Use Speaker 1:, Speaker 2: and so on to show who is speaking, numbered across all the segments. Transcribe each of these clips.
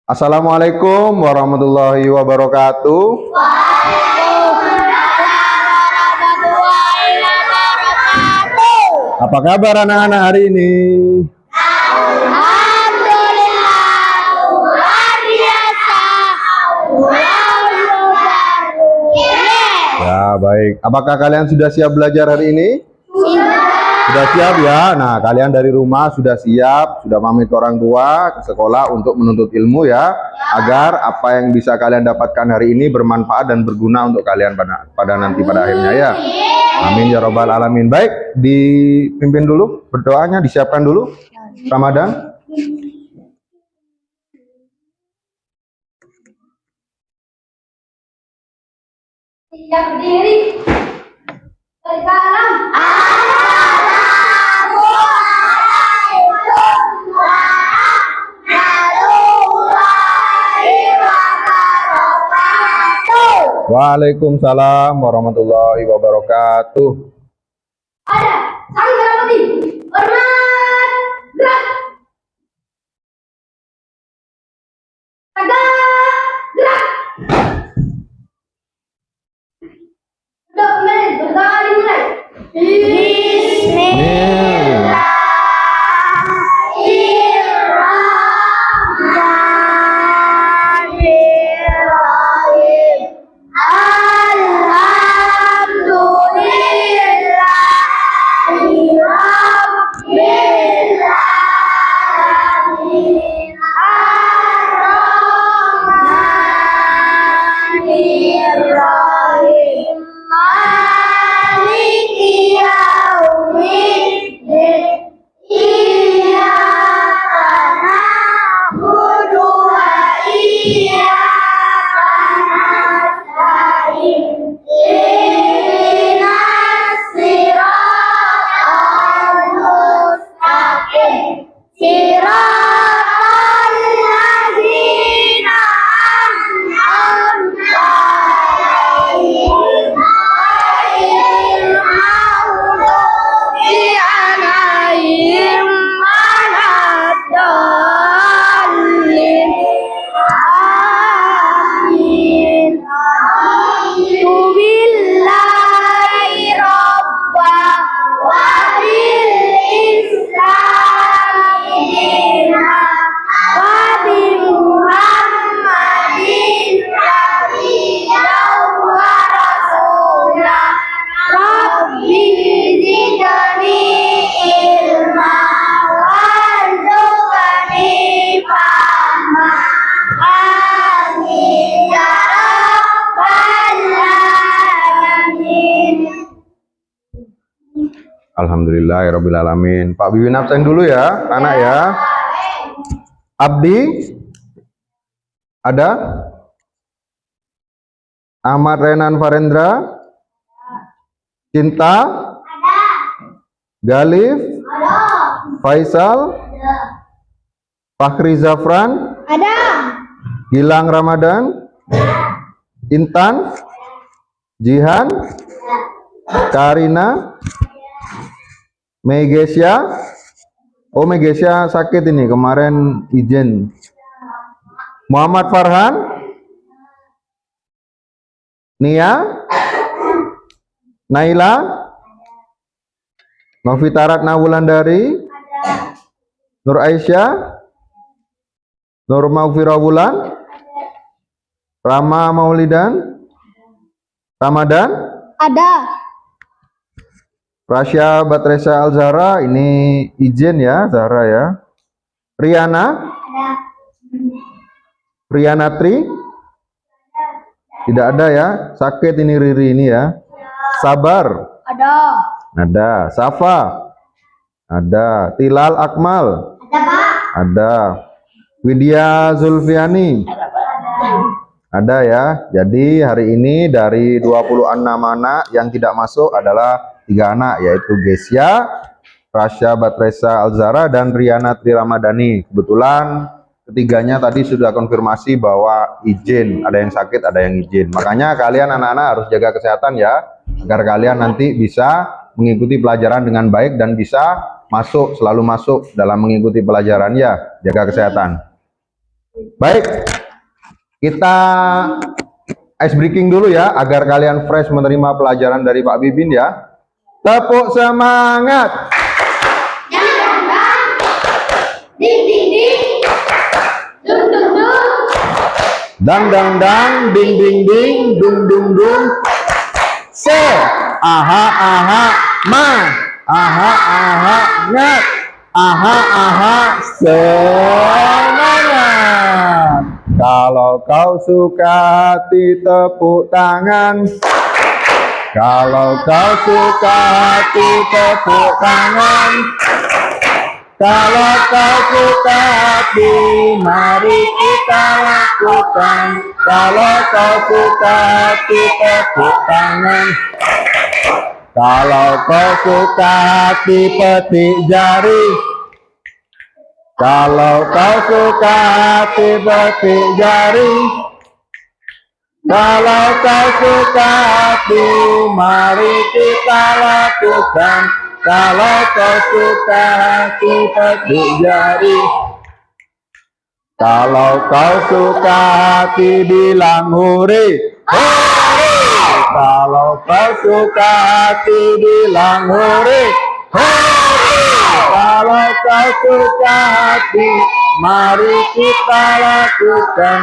Speaker 1: Assalamualaikum warahmatullahi wabarakatuh. Apa kabar anak-anak hari ini?
Speaker 2: Alhamdulillah, luar biasa.
Speaker 1: Ya, baik. Apakah kalian sudah siap belajar hari ini? Sudah siap ya? Nah, kalian dari rumah sudah siap, sudah pamit ke orang tua, ke sekolah untuk menuntut ilmu ya, agar apa yang bisa kalian dapatkan hari ini bermanfaat dan berguna untuk kalian pada nanti pada akhirnya ya. Amin ya robbal alamin. Baik, dipimpin dulu berdoanya, disiapkan dulu. Ramadan.
Speaker 2: Siap berdiri. Salam.
Speaker 1: Waalaikumsalam warahmatullahi wabarakatuh.
Speaker 2: Ada, saling berapati. Hormat, gerak. Tegak, gerak. Udah kembali, berkali mulai.
Speaker 1: Alhamdulillahirabbil alamin. Pak Biwin absen dulu ya, anak ya. Abdi ada? Ahmad Renan Farendra? Cinta?
Speaker 2: Ada.
Speaker 1: Galif?
Speaker 2: Ada.
Speaker 1: Faisal?
Speaker 2: Ada.
Speaker 1: Fakhri Zafran?
Speaker 2: Ada.
Speaker 1: Gilang Ramadan? Intan? Jihan? Karina? Megesya? Oh, Megesya sakit ini kemarin izin. Muhammad Farhan? Nia? Naila? Novita Ratna Wulandari? Nur Aisyah? Nur Maufira Wulan? Rama Maulidan? Ramadan?
Speaker 2: Ada.
Speaker 1: Rasya Batresa Alzara, ini izin ya, Zahra ya. Riana?
Speaker 2: Ada.
Speaker 1: Riana Tri? Tidak ada ya, sakit ini Riri ini ya. Sabar?
Speaker 2: Ada.
Speaker 1: Ada. Safa? Ada. Tilal Akmal?
Speaker 2: Ada, Pak.
Speaker 1: Ada. Widya Zulfiani? Ada ya. Jadi hari ini dari 26 anak yang tidak masuk adalah 3 anak, yaitu Gesya, Rasya Batresa Alzara, dan Riana Tri Ramadhani. Kebetulan ketiganya tadi sudah konfirmasi bahwa izin, ada yang sakit, ada yang izin. Makanya kalian anak-anak harus jaga kesehatan ya, agar kalian nanti bisa mengikuti pelajaran dengan baik dan bisa selalu masuk dalam mengikuti pelajaran ya. Jaga kesehatan. Baik, kita ice breaking dulu ya agar kalian fresh menerima pelajaran dari Pak Bibin ya. Tepuk semangat.
Speaker 2: Ding ding ding. Dung dung dung.
Speaker 1: Dang dang dang, ding ding ding, dung dung dung. Se, aha aha, ma, aha aha, ngat, aha aha, semangat. Kalau kau suka hati tepuk tangan. Kalau kau suka hati tepuk tangan. Kalau kau suka hati, mari kita lakukan. Kalau kau suka hati, tepuk tangan. Kalau kau suka hati, petik jari. Kalau kau suka hati, petik jari. Kalau kau suka hati, mari kita lakukan. Kalau kau suka hati, petik jari. Kalau kau suka hati, bilang hore. Hore. Kalau kau suka hati, bilang hore. Hore. Kalau kau suka hati, mari kita lakukan.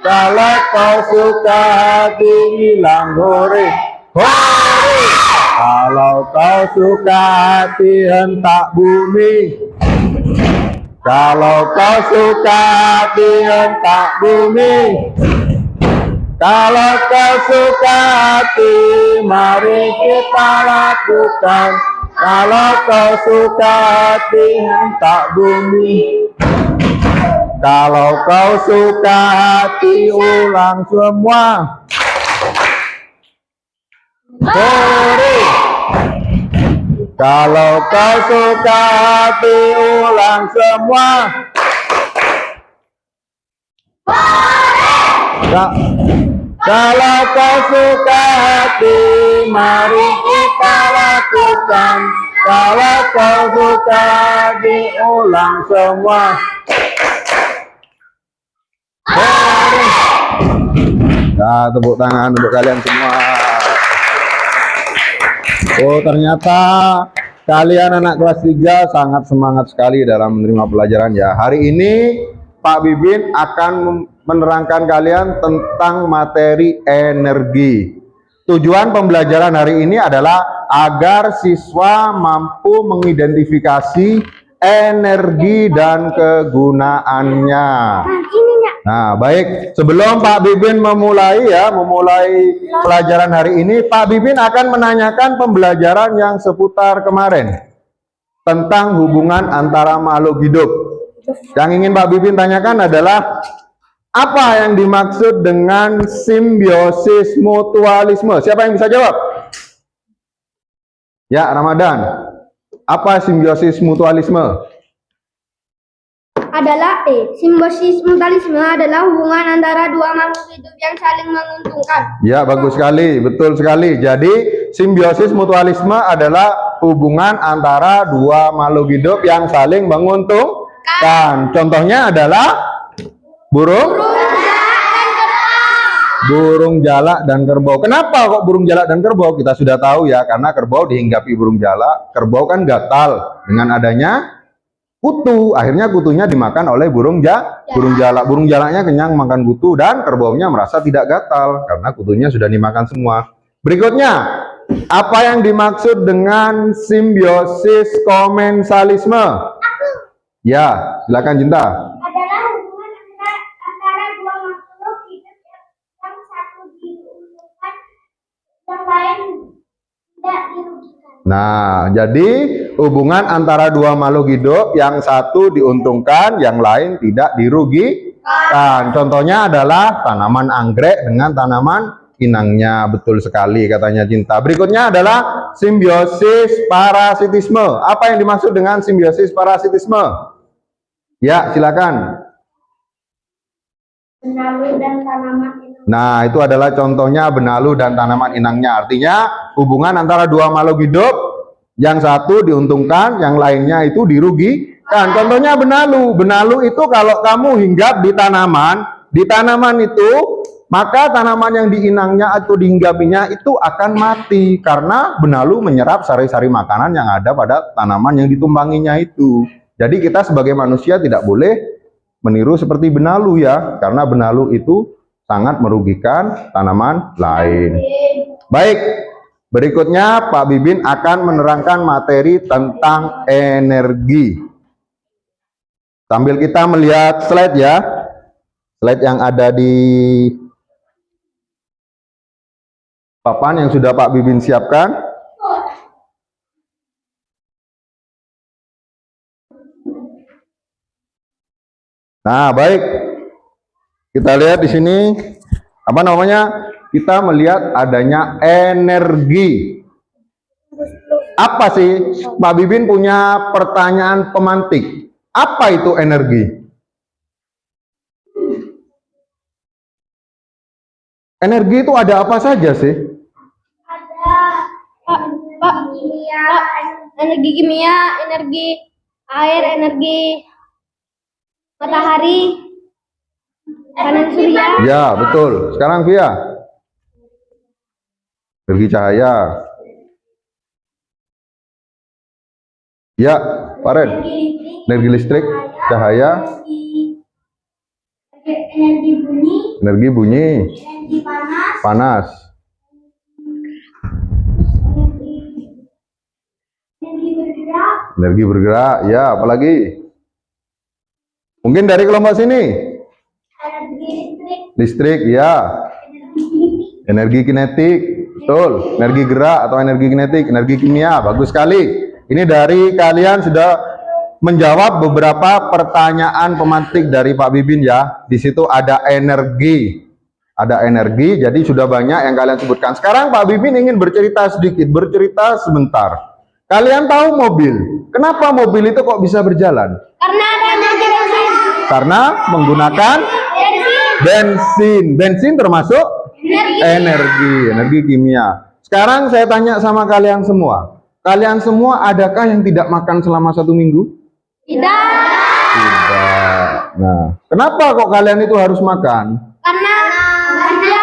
Speaker 1: Kalau kau suka hati, bilang hore. Hore. Kalau kau suka hati, hentak bumi. Kalau kau suka hati, hentak bumi. Kalau kau suka hati, mari kita lakukan. Kalau kau suka hati, hentak bumi. Kalau kau suka hati, ulang semua. Hore. Kalau kau suka hati, ulang semua. Kalau kau suka hati, mari kita lakukan. Kalau kau suka hati, ulang semua. Hore. Nah, tepuk tangan untuk kalian semua. Oh, ternyata kalian anak kelas 3 sangat semangat sekali dalam menerima pelajaran ya. Hari ini Pak Bibin akan menerangkan kalian tentang materi energi. Tujuan pembelajaran hari ini adalah agar siswa mampu mengidentifikasi energi dan kegunaannya. Nah, baik. Sebelum Pak Bibin memulai pelajaran hari ini, Pak Bibin akan menanyakan pembelajaran yang seputar kemarin tentang hubungan antara makhluk hidup. Yang ingin Pak Bibin tanyakan adalah apa yang dimaksud dengan simbiosis mutualisme? Siapa yang bisa jawab? Ya, Ramadan. Apa simbiosis mutualisme?
Speaker 2: Simbiosis mutualisme adalah hubungan antara dua makhluk hidup yang saling menguntungkan.
Speaker 1: Ya, bagus sekali, betul sekali. Jadi, simbiosis mutualisme adalah hubungan antara dua makhluk hidup yang saling menguntungkan. Contohnya adalah burung jalak dan kerbau. Kenapa kok burung jalak dan kerbau? Kita sudah tahu ya, karena kerbau dihinggapi burung jalak. Kerbau kan gatal dengan adanya kutu, akhirnya kutunya dimakan oleh burung jalak. Burung jalaknya kenyang makan kutu dan kerbaunya merasa tidak gatal karena kutunya sudah dimakan semua. Berikutnya, apa yang dimaksud dengan simbiosis komensalisme? Ya, silakan Cinta.
Speaker 2: Adalah hubungan antara dua makhluk hidup yang satu diuntungkan, yang lain tidak dirugikan.
Speaker 1: Nah, jadi hubungan antara dua makhluk hidup yang satu diuntungkan, yang lain tidak dirugikan. Contohnya adalah tanaman anggrek dengan tanaman inangnya. Betul sekali katanya Cinta. Berikutnya adalah simbiosis parasitisme. Apa yang dimaksud dengan simbiosis parasitisme? Ya, silakan.
Speaker 2: Benalu dan tanaman inang
Speaker 1: Nah, itu adalah contohnya benalu dan tanaman inangnya. Artinya hubungan antara dua makhluk hidup, yang satu diuntungkan, yang lainnya itu dirugikan. Contohnya benalu. Benalu itu kalau kamu hinggap di tanaman itu, maka tanaman yang diinangnya atau dihinggapinya itu akan mati karena benalu menyerap sari-sari makanan yang ada pada tanaman yang ditumpanginya itu. Jadi kita sebagai manusia tidak boleh meniru seperti benalu ya, karena benalu itu sangat merugikan tanaman lain. Baik, berikutnya Pak Bibin akan menerangkan materi tentang energi. Sambil kita melihat slide ya, slide yang ada di papan yang sudah Pak Bibin siapkan. Nah, baik. Kita lihat di sini apa namanya? Kita melihat adanya energi. Apa sih? Pak Bibin punya pertanyaan pemantik. Apa itu energi? Energi itu ada apa saja sih?
Speaker 2: Pak, energi kimia, energi air, energi matahari, panas surya.
Speaker 1: Ya, betul. Sekarang Via. Energi cahaya. Ya, Pak Ren. Energi listrik, cahaya,
Speaker 2: Energi bunyi,
Speaker 1: energi bunyi,
Speaker 2: energi
Speaker 1: panas, energi bergerak. Ya, apalagi? Mungkin dari kelompok sini.
Speaker 2: energi
Speaker 1: Listrik, ya. Energi kinetik, betul. Energi gerak atau energi kinetik, energi kimia, bagus sekali. Ini dari kalian sudah menjawab beberapa pertanyaan pemantik dari Pak Bibin ya. Di situ ada energi. Ada energi, jadi sudah banyak yang kalian sebutkan. Sekarang Pak Bibin ingin bercerita sedikit, bercerita sebentar. Kalian tahu mobil. Kenapa mobil itu kok bisa berjalan?
Speaker 2: karena ada energi bensin.
Speaker 1: Karena menggunakan bensin. Bensin termasuk energi kimia. Sekarang saya tanya sama kalian semua. Kalian semua adakah yang tidak makan selama 1 minggu?
Speaker 2: Tidak.
Speaker 1: Tidak. Nah, kenapa kok kalian itu harus makan?
Speaker 2: Karena dia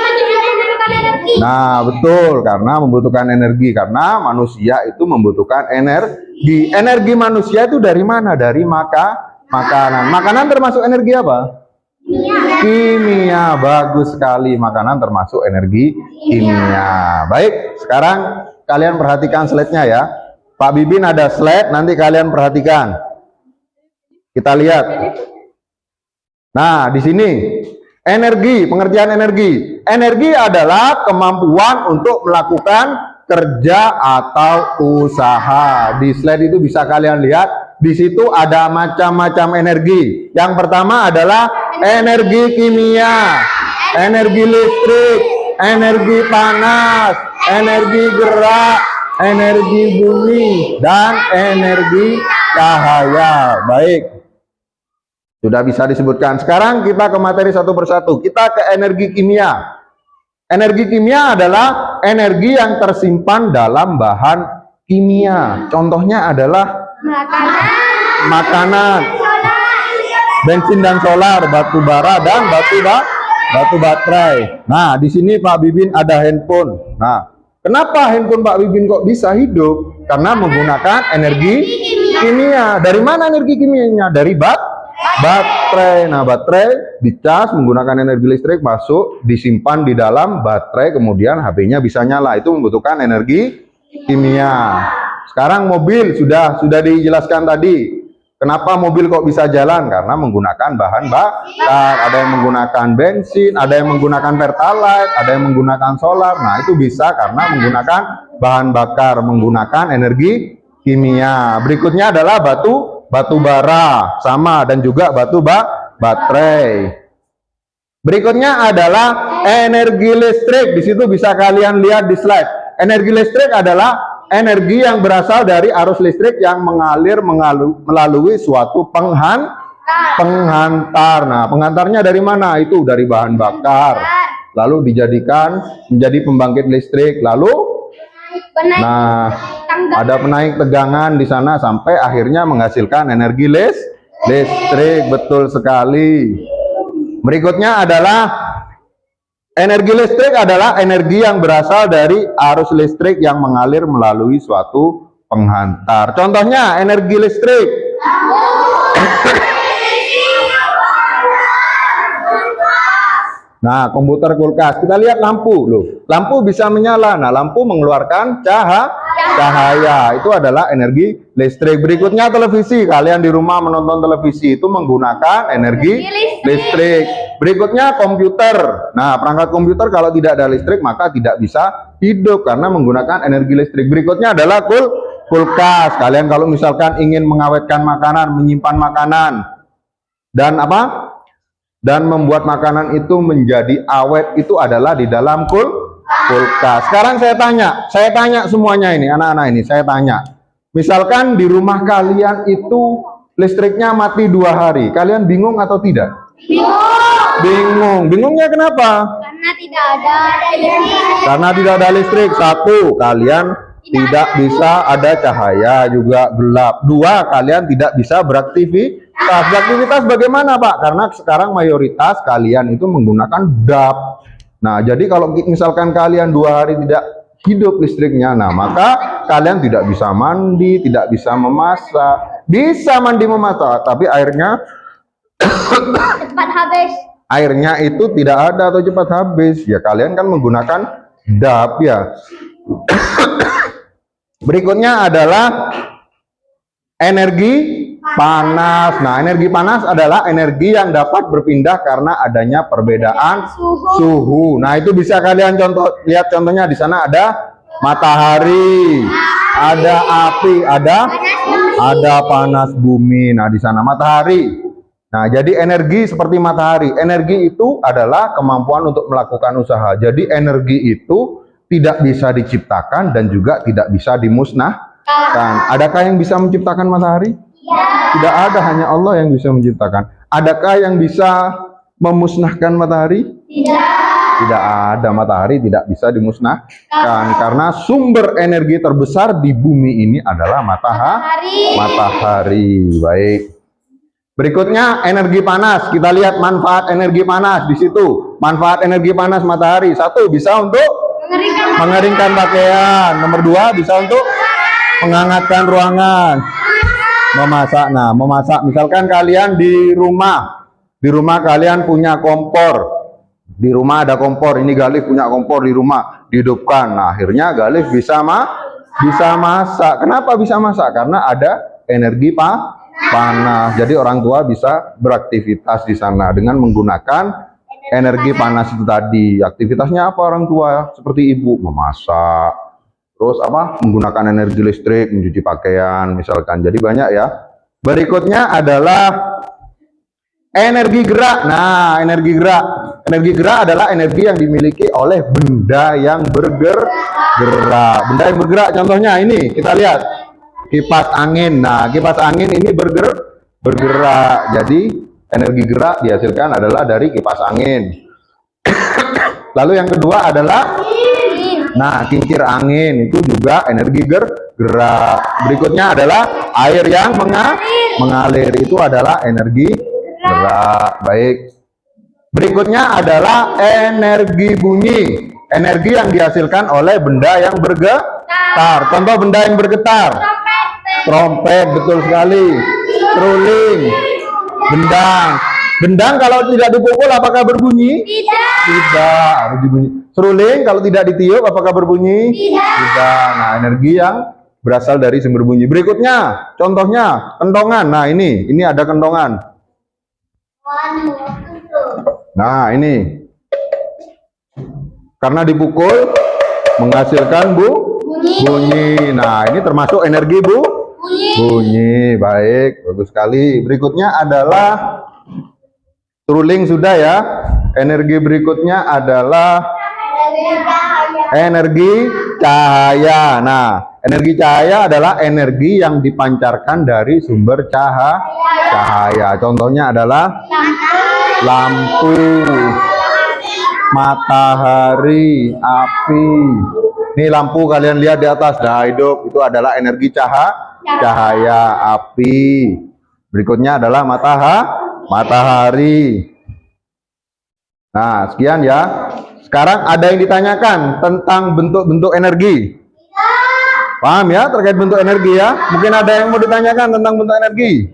Speaker 2: membutuhkan energi.
Speaker 1: Nah, betul, karena membutuhkan energi. Karena manusia itu membutuhkan energi. Energi manusia itu dari mana? Dari makanan. Makanan termasuk energi apa? Kimia. Bagus sekali, makanan termasuk energi kimia. Baik, sekarang kalian perhatikan slide-nya ya. Pak Bibin ada slide, nanti kalian perhatikan. Kita lihat. Nah, di sini energi, pengertian energi. Energi adalah kemampuan untuk melakukan kerja atau usaha. Di slide itu bisa kalian lihat, di situ ada macam-macam energi. Yang pertama adalah energi kimia, energi listrik, energi panas, energi gerak, energi bumi, dan energi cahaya. Baik, sudah bisa disebutkan. Sekarang kita ke materi satu persatu. Kita ke energi kimia. Energi kimia adalah energi yang tersimpan dalam bahan kimia. Contohnya adalah makanan, bensin dan solar, batu bara dan batu baterai. Nah, di sini Pak Bibin ada handphone. Nah, kenapa handphone Pak Bibin kok bisa hidup? Karena menggunakan energi kimia. Dari mana energi kimianya? Dari baterai. Nah, baterai dicas menggunakan energi listrik, masuk, disimpan di dalam baterai, kemudian HP-nya bisa nyala. Itu membutuhkan energi kimia. Sekarang mobil sudah dijelaskan tadi. Kenapa mobil kok bisa jalan? Karena menggunakan bahan bakar. Ada yang menggunakan bensin, ada yang menggunakan pertalite, ada yang menggunakan solar. Nah, itu bisa karena menggunakan bahan bakar, menggunakan energi kimia. Berikutnya adalah batu bara, sama, dan juga baterai. Berikutnya adalah energi listrik. Di situ bisa kalian lihat di slide. Energi listrik adalah energi yang berasal dari arus listrik yang mengalir melalui suatu Penghantar. Nah, penghantarnya dari mana? Itu dari bahan bakar. Lalu dijadikan menjadi pembangkit listrik. Lalu nah, ada penaik tegangan di sana sampai akhirnya menghasilkan energi listrik. Betul sekali. Berikutnya adalah energi listrik adalah energi yang berasal dari arus listrik yang mengalir melalui suatu penghantar. Contohnya energi listrik. Nah, komputer, kulkas. Kita lihat lampu loh. Lampu bisa menyala. Nah, lampu mengeluarkan cahaya. Itu adalah energi listrik. Berikutnya televisi. Kalian di rumah menonton televisi itu menggunakan energi listrik. Berikutnya komputer. Nah, perangkat komputer kalau tidak ada listrik maka tidak bisa hidup karena menggunakan energi listrik. Berikutnya adalah kulkas. Kalian kalau misalkan ingin mengawetkan makanan, menyimpan makanan dan dan membuat makanan itu menjadi awet, itu adalah di dalam kulkas. Sekarang saya tanya semuanya ini, anak-anak ini, saya tanya. Misalkan di rumah kalian itu listriknya mati 2 hari, kalian bingung atau tidak? Bingung. Bingungnya kenapa?
Speaker 2: Karena tidak ada listrik.
Speaker 1: Karena tidak ada listrik. 1, kalian tidak bisa ada cahaya, juga gelap. 2, kalian tidak bisa beraktivitas. Beraktivitas bagaimana, Pak? Karena sekarang mayoritas kalian itu menggunakan DAP. Nah, jadi kalau misalkan kalian 2 hari tidak hidup listriknya, nah maka kalian tidak bisa mandi, tidak bisa memasak. Bisa mandi memasak, tapi airnya
Speaker 2: Cepat habis.
Speaker 1: airnya itu tidak ada atau cepat habis. Ya kalian kan menggunakan DAP ya. Berikutnya adalah energi panas. Nah, energi panas adalah energi yang dapat berpindah karena adanya perbedaan suhu. Nah, itu bisa kalian lihat contohnya di sana ada matahari, ada api, ada panas bumi. Nah, di sana matahari. Nah, jadi energi seperti matahari. Energi itu adalah kemampuan untuk melakukan usaha. Jadi energi itu tidak bisa diciptakan dan juga tidak bisa dimusnahkan. Adakah yang bisa menciptakan matahari? Tidak ada, hanya Allah yang bisa menciptakan. Adakah yang bisa memusnahkan matahari? Tidak ada, matahari tidak bisa dimusnahkan karena sumber energi terbesar di bumi ini adalah matahari. Baik. Berikutnya energi panas. Kita lihat manfaat energi panas di situ. Manfaat energi panas matahari. 1, bisa untuk mengeringkan pakaian. Nomor 2, bisa untuk menghangatkan ruangan. Memasak. Nah, memasak. Misalkan kalian di rumah kalian punya kompor. Di rumah ada kompor. Ini Galih punya kompor di rumah, dihidupkan. Nah, akhirnya Galih bisa masak. Kenapa bisa masak? Karena ada energi panas. Jadi orang tua bisa beraktivitas di sana dengan menggunakan energi panas itu tadi. Aktivitasnya apa orang tua? Seperti ibu memasak. Terus menggunakan energi listrik, mencuci pakaian misalkan. Jadi banyak ya. Berikutnya adalah energi gerak. Nah, energi gerak. Energi gerak adalah energi yang dimiliki oleh benda yang bergerak. Benda yang bergerak contohnya ini, kita lihat. Kipas angin. Nah, kipas angin ini bergerak. Jadi energi gerak dihasilkan adalah dari kipas angin. Lalu yang kedua adalah kincir angin, itu juga energi gerak. Berikutnya adalah air yang mengalir, itu adalah energi gerak. Baik. Berikutnya adalah energi bunyi, energi yang dihasilkan oleh benda yang bergetar. Contoh benda yang bergetar: trompet, betul sekali. Seruling, bendang kalau tidak dipukul apakah berbunyi? Tidak, harus dibunyi. Seruling kalau tidak ditiup apakah berbunyi? Tidak. Nah, energi yang berasal dari sumber bunyi. Berikutnya, contohnya kentongan. Nah, ini ada kentongan. Nah, ini karena dipukul menghasilkan bunyi. Nah, ini termasuk energi bunyi. Baik, bagus sekali. Berikutnya adalah seruling sudah ya. Energi berikutnya adalah energi cahaya. Nah, Energi cahaya adalah energi yang dipancarkan dari sumber cahaya. Contohnya adalah lampu, matahari, api. Ini lampu kalian lihat di atas, dah hidup, itu adalah energi cahaya, api. Berikutnya adalah matahari. Nah, sekian ya. Sekarang ada yang ditanyakan tentang bentuk-bentuk energi. Paham ya terkait bentuk energi ya? Mungkin ada yang mau ditanyakan tentang bentuk energi?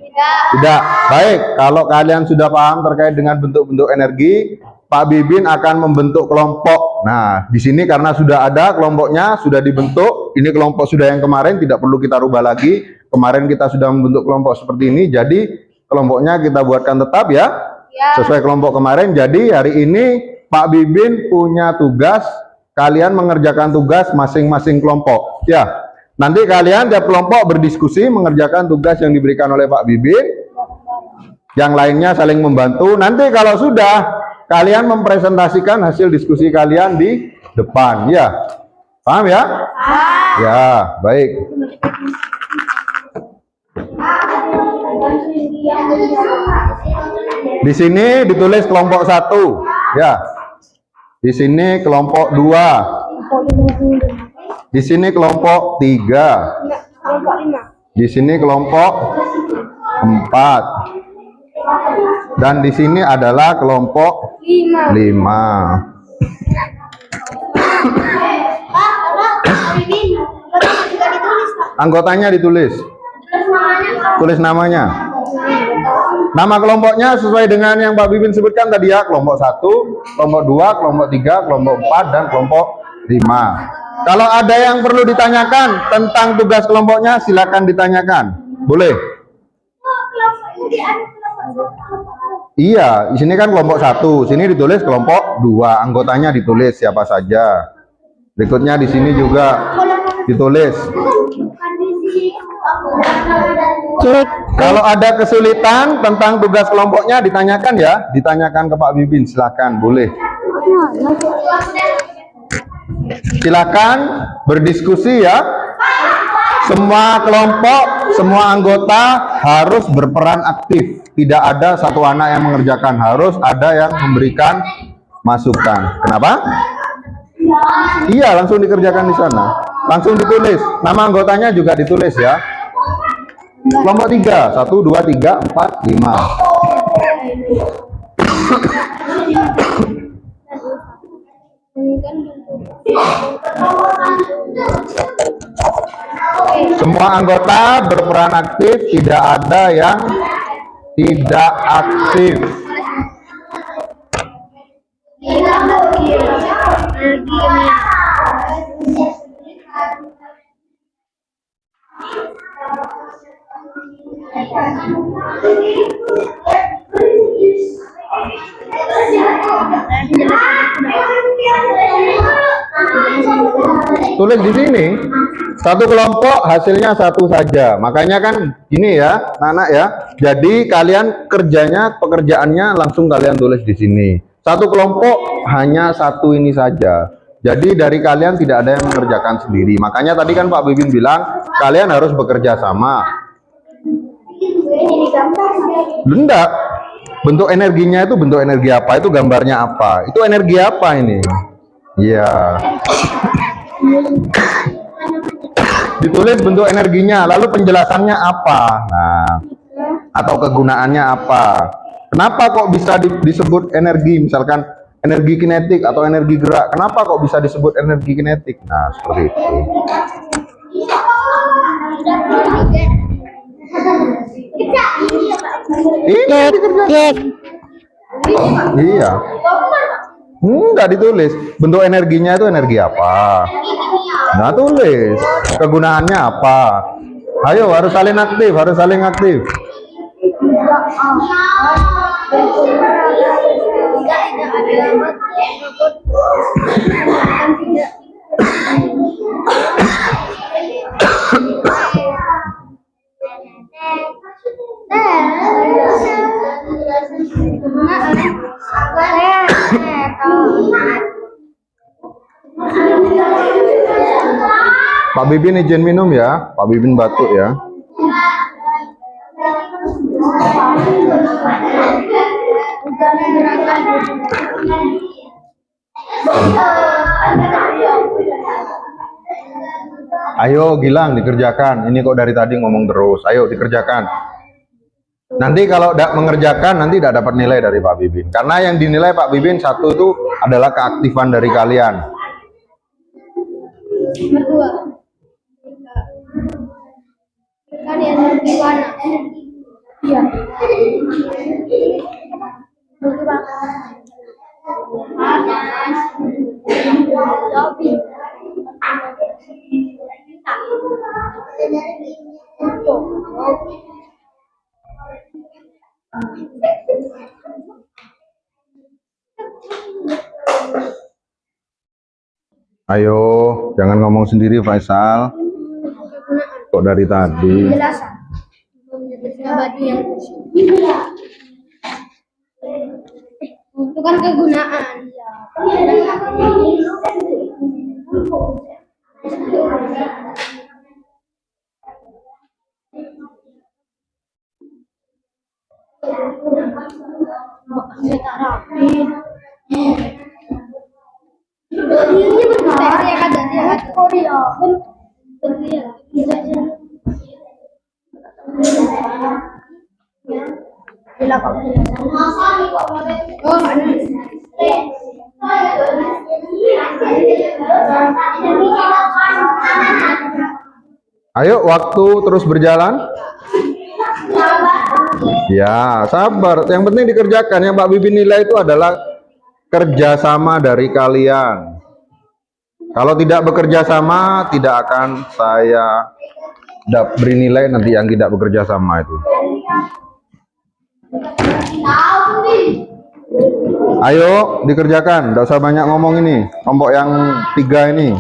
Speaker 1: Tidak. Baik, kalau kalian sudah paham terkait dengan bentuk-bentuk energi, Pak Bibin akan membentuk kelompok. Nah, di sini karena sudah ada kelompoknya, sudah dibentuk. Ini kelompok sudah yang kemarin, tidak perlu kita rubah lagi. Kemarin kita sudah membentuk kelompok seperti ini, jadi kelompoknya kita buatkan tetap ya. Sesuai kelompok kemarin. Jadi hari ini Pak Bibin punya tugas, kalian mengerjakan tugas masing-masing kelompok. Ya, nanti kalian tiap kelompok berdiskusi mengerjakan tugas yang diberikan oleh Pak Bibin. Yang lainnya saling membantu. Nanti kalau sudah, kalian mempresentasikan hasil diskusi kalian di depan. Ya, paham ya? Ya, baik. Di sini ditulis kelompok 1, ya. Di sini kelompok 2. Di sini kelompok 3. Di sini kelompok 4. Dan di sini adalah kelompok 5. Anggotanya ditulis. Tulis namanya. Nama kelompoknya sesuai dengan yang Pak Bibin sebutkan tadi ya, kelompok 1, kelompok 2, kelompok 3, kelompok 4, dan kelompok 5. Kalau ada yang perlu ditanyakan tentang tugas kelompoknya, silakan ditanyakan. Boleh? Iya, di sini kan kelompok 1, sini ditulis kelompok 2, anggotanya ditulis siapa saja. Berikutnya di sini juga ditulis. Kalau ada kesulitan tentang tugas kelompoknya ditanyakan ya, ditanyakan ke Pak Bibin, silakan, boleh. Silakan berdiskusi ya. Semua kelompok, semua anggota harus berperan aktif. Tidak ada satu anak yang mengerjakan, harus ada yang memberikan masukan. Kenapa? Iya, langsung dikerjakan di sana. Langsung ditulis. Nama anggotanya juga ditulis ya. Kelompok 3, 1, 2, 3, 4, 5. Semua anggota berperan aktif, tidak ada yang tidak aktif. Tulis di sini, satu kelompok hasilnya satu saja. Makanya kan gini ya, anak-anak ya. Jadi kalian pekerjaannya langsung kalian tulis di sini. Satu kelompok hanya satu ini saja. Jadi dari kalian tidak ada yang mengerjakan sendiri. Makanya tadi kan Pak Bibin bilang kalian harus bekerja sama. Enggak. Bentuk energinya itu bentuk energi apa? Itu gambarnya apa? Itu energi apa ini? Iya. Ditulis bentuk energinya, lalu penjelasannya apa? Nah, atau kegunaannya apa? Kenapa kok bisa disebut energi? Misalkan energi kinetik atau energi gerak. Kenapa kok bisa disebut energi kinetik? Nah, seperti itu. Iya. Enggak ditulis. Bentuk energinya itu energi apa? Nah, tulis. Kegunaannya apa? Ayo, harus saling aktif, harus saling aktif. Pak Bibin izin minum ya. Pak Bibin batuk ya. Ayo Gilang dikerjakan. Ini kok dari tadi ngomong terus. Ayo dikerjakan. Nanti kalau tidak mengerjakan nanti tidak dapat nilai dari Pak Bibin. Karena yang dinilai Pak Bibin satu itu adalah keaktifan dari kalian.
Speaker 2: Berdua. Kalian lebih mana? Iya.
Speaker 1: Ayo, jangan ngomong sendiri Faisal. Kok dari tadi?
Speaker 2: Penjelasan. Abadi yang itu kan kegunaan. Ini berbeda ya kan dari Korea.
Speaker 1: Ayo, waktu terus berjalan. Ya, sabar. Yang penting dikerjakan. Yang Pak Bibin nilai itu adalah kerjasama dari kalian. Kalau tidak bekerja sama, tidak akan saya beri nilai nanti yang tidak bekerja sama itu. Ayo dikerjakan, tidak usah banyak ngomong ini. Kelompok yang 3 ini.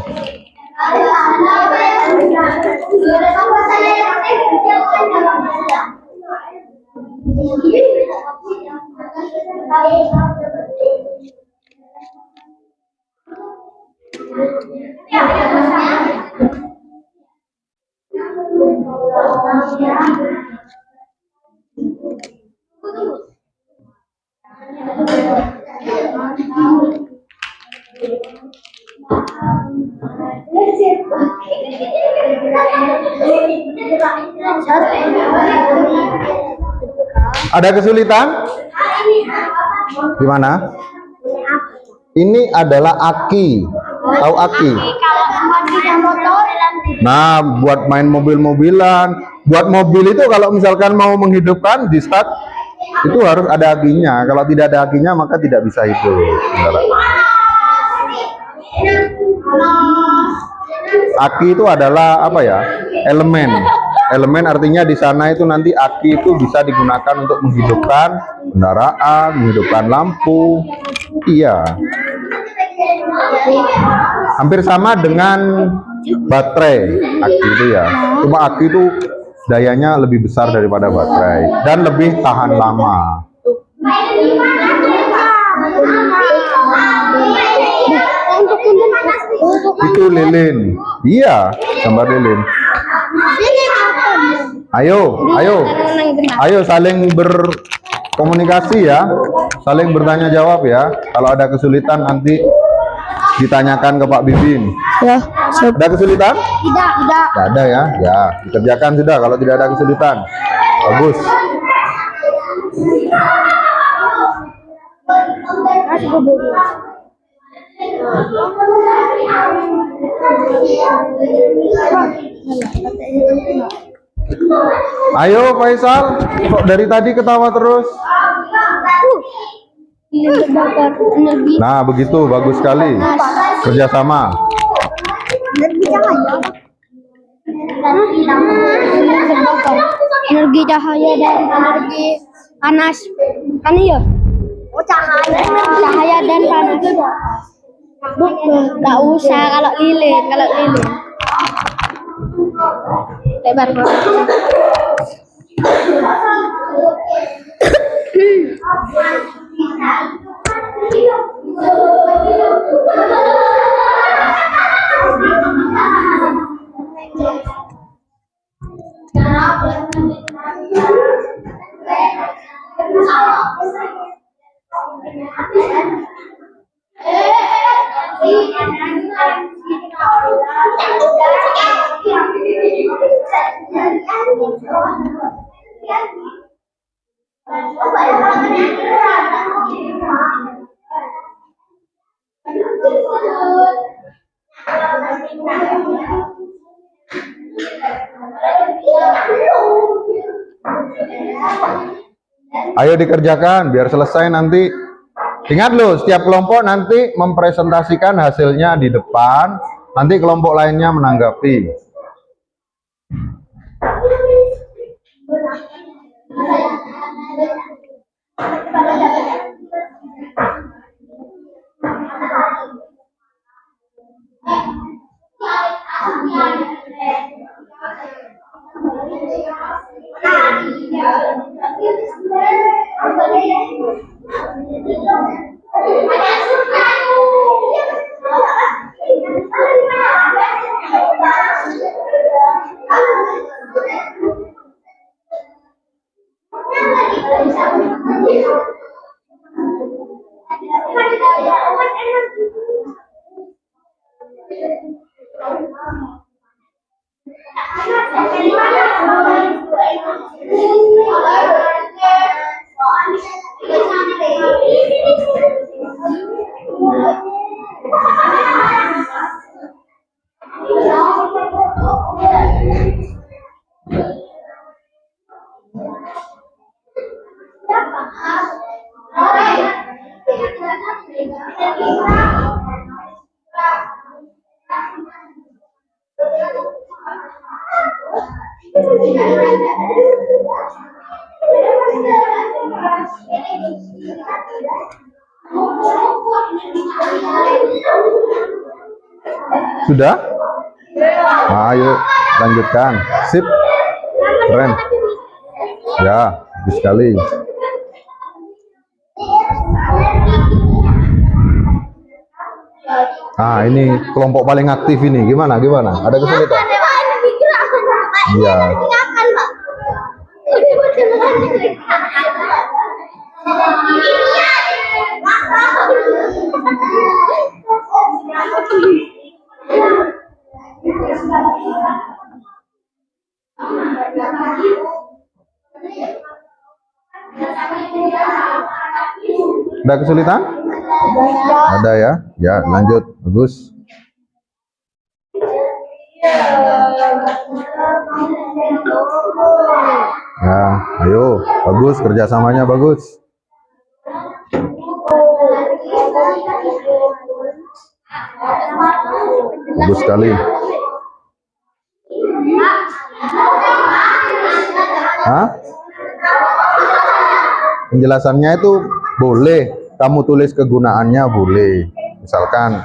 Speaker 1: Ada kesulitan? Di mana? Ini adalah aki. Tahu aki? Nah, buat main mobil-mobilan. Buat mobil itu kalau misalkan mau menghidupkan di start itu harus ada akinya. Kalau tidak ada akinya maka tidak bisa hidup. Aki itu adalah apa ya? Elemen. Elemen artinya di sana itu nanti aki itu bisa digunakan untuk menghidupkan kendaraan, menghidupkan lampu. Iya. Hampir sama dengan baterai aki itu ya. Cuma aki itu dayanya lebih besar daripada baterai dan lebih tahan lama. Itu lilin. Iya, gambar lilin. Ayo saling berkomunikasi ya, saling bertanya jawab ya. Kalau ada kesulitan nanti ditanyakan ke Pak Bibin.
Speaker 2: Ya,
Speaker 1: ada kesulitan?
Speaker 2: Tidak.
Speaker 1: Tidak ada ya. Ya, dikerjakan sudah kalau tidak ada kesulitan. Bagus. Ayo Faisal, kok dari tadi ketawa terus? Nah, begitu bagus sekali. Kerjasama.
Speaker 2: Energi cahaya dan energi panas. Kan iya? Oh, cahaya dan panas. Nggak usah kalau lilin. Lebar banget.
Speaker 1: Ayo dikerjakan biar selesai nanti. Ingat loh, setiap kelompok nanti mempresentasikan hasilnya di depan, nanti kelompok lainnya menanggapi. Sudah? Ayo lanjutkan. Sip. Keren. Ya, bagus sekali. Nah, ini kelompok paling aktif ini. Gimana? Ada kesulitan? Iya. Ada kesulitan? Ada ya? Ya, lanjut. Bagus. Ya, ayo. Bagus, kerjasamanya bagus. Bagus sekali. Hah? Penjelasannya itu boleh. Kamu tulis kegunaannya boleh. Misalkan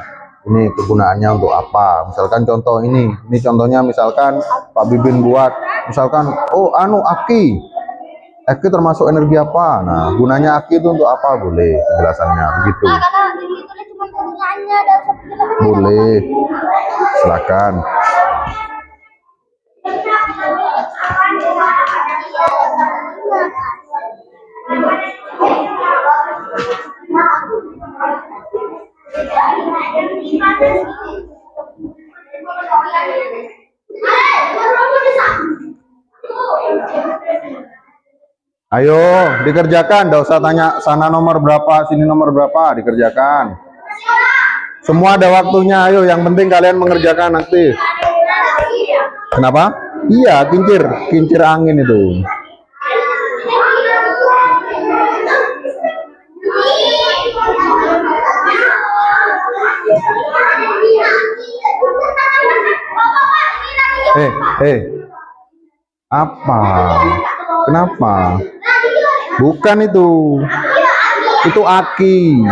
Speaker 1: ini kegunaannya untuk apa? Misalkan contoh ini contohnya misalkan Pak Bibin buat, misalkan aki. Aki termasuk energi apa? Nah, gunanya aki itu untuk apa? Boleh penjelasannya begitu. Boleh. Silakan. Ayo dikerjakan, tidak usah tanya sana nomor berapa, sini nomor berapa, dikerjakan. Semua ada waktunya, ayo yang penting kalian mengerjakan aktif. Kenapa? Iya, kincir angin itu. Apa? Kenapa? Bukan itu. Itu aki.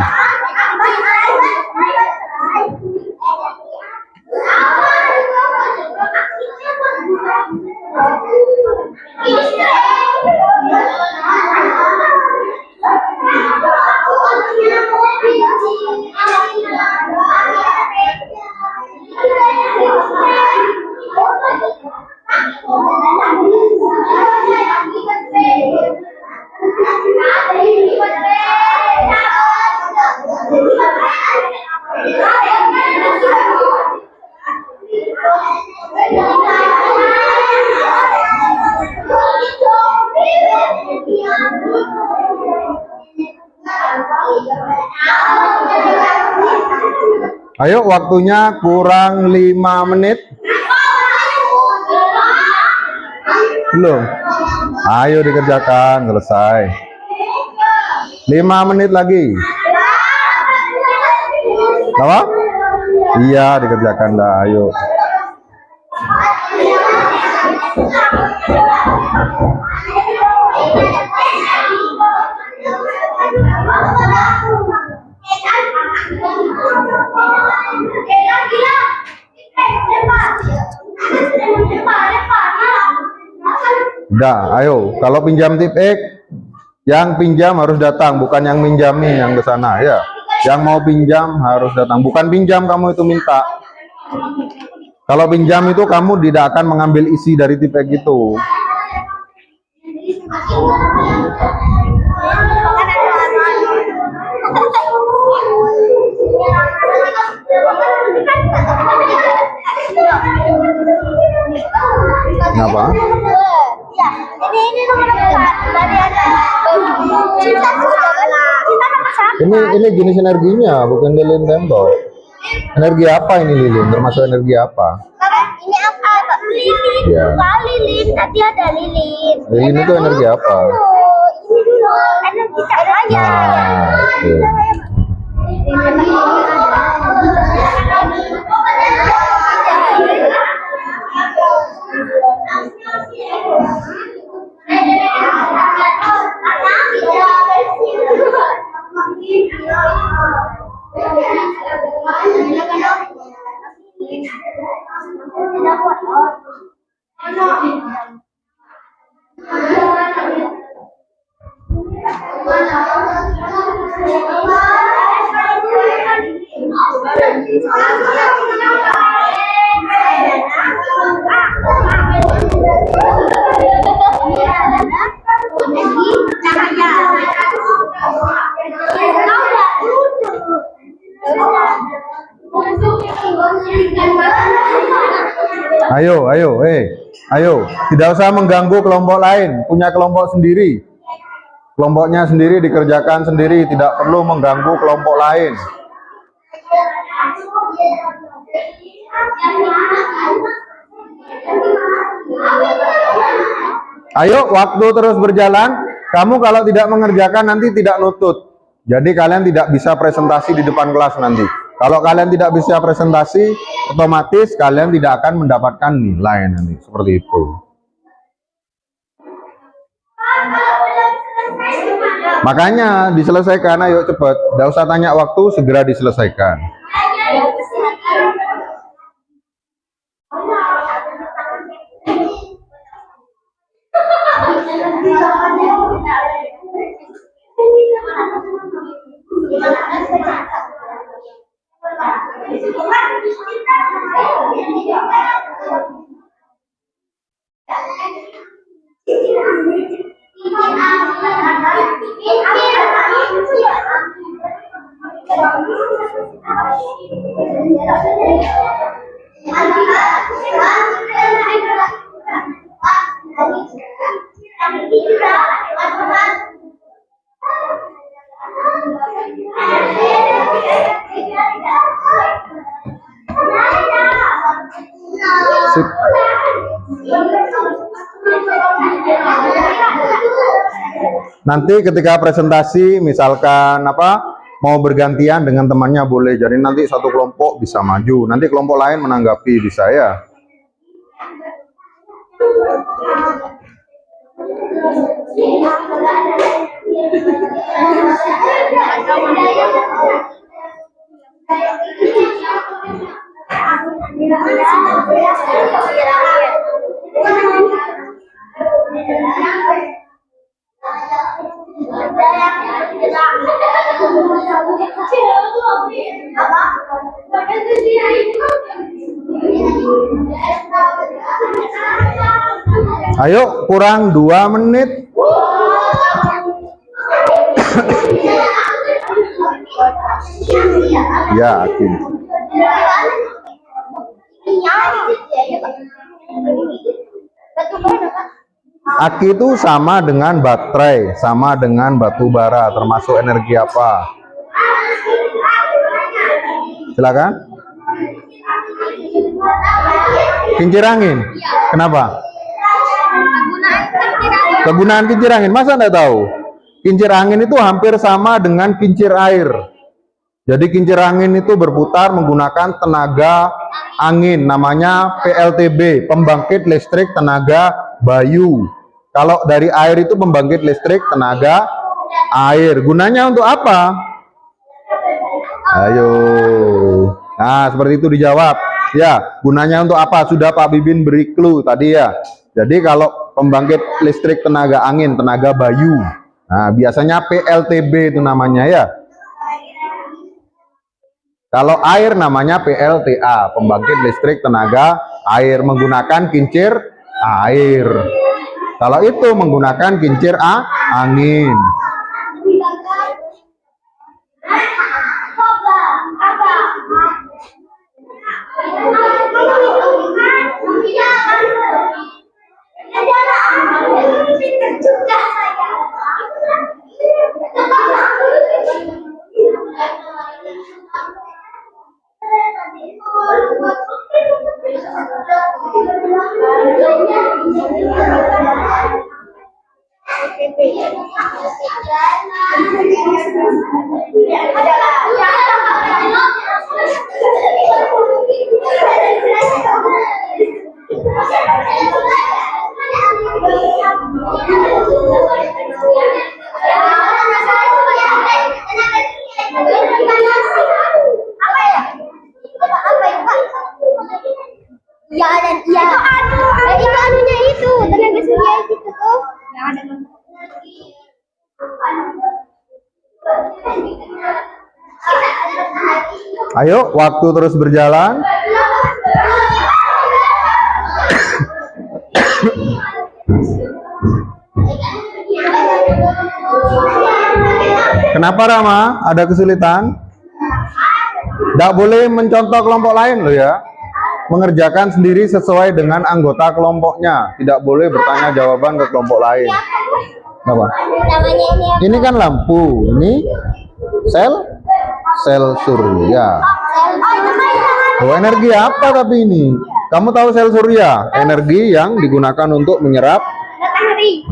Speaker 1: Ayo, waktunya kurang 5 menit. Belum? Ayo dikerjakan, selesai. 5 menit lagi. Apa? Iya, dikerjakan dah, ayo. Udah, ayo. Kalau pinjam tip X, yang pinjam harus datang, bukan yang minjamin yang ke sana ya. Yang mau pinjam harus datang, bukan pinjam kamu itu minta. Kalau pinjam itu kamu tidak akan mengambil isi dari tip X itu. Kenapa?
Speaker 2: Ya, ini nomor tadi ada. Cinta nomor satu.
Speaker 1: Ini jenis energinya, bukan lilin tembok. Energi apa ini lilin? Termasuk energi apa?
Speaker 2: Ini apa, Pak? Lilin.
Speaker 1: Ya.
Speaker 2: Lilin. Tadi ada lilin.
Speaker 1: Lilin itu energi apa?
Speaker 2: Ini dulu. Energi cahaya.
Speaker 1: Nah, oke. Ayo, tidak usah mengganggu kelompok lain, punya kelompok sendiri. Kelompoknya sendiri dikerjakan sendiri, tidak perlu mengganggu kelompok lain. Ayo, waktu terus berjalan. Kamu kalau tidak mengerjakan nanti tidak nutut. Jadi kalian tidak bisa presentasi di depan kelas nanti. Kalau kalian tidak bisa presentasi, otomatis kalian tidak akan mendapatkan nilai nanti. Seperti itu. Makanya diselesaikan, ayo cepat. Tidak usah tanya waktu, segera diselesaikan. Sip. Nanti ketika presentasi misalkan mau bergantian dengan temannya boleh, jadi nanti satu kelompok bisa maju, nanti kelompok lain menanggapi, bisa ya. Ayo, kurang 2 menit. Yakin. Aki itu sama dengan baterai, sama dengan batu bara, termasuk energi apa? Silakan. Kincir angin. Kenapa? Kegunaan kincir angin. Masa Anda tahu? Kincir angin itu hampir sama dengan kincir air. Jadi kincir angin itu berputar menggunakan tenaga angin, namanya PLTB, pembangkit listrik tenaga bayu. Kalau dari air itu pembangkit listrik tenaga air. Gunanya untuk apa? Ayo. Nah, seperti itu dijawab. Ya, gunanya untuk apa? Sudah Pak Bibin beri clue tadi ya. Jadi kalau pembangkit listrik tenaga angin, tenaga bayu. Nah, biasanya PLTB itu namanya ya. Kalau air namanya PLTA, pembangkit listrik tenaga air, menggunakan kincir air. Kalau itu menggunakan kincir angin.
Speaker 2: Ya dan iya. Itu anunya itu tenaga surya itu tuh. Yang ada.
Speaker 1: Ayo, waktu terus berjalan. Kenapa Rama? Ada kesulitan? Tidak boleh mencontoh kelompok lain loh ya. Mengerjakan sendiri sesuai dengan anggota kelompoknya. Tidak boleh bertanya jawaban ke kelompok lain. Apa? Ini kan lampu. Ini sel surya. Oh, energi apa tapi ini? Kamu tahu sel surya? Energi yang digunakan untuk menyerap
Speaker 2: Matahari.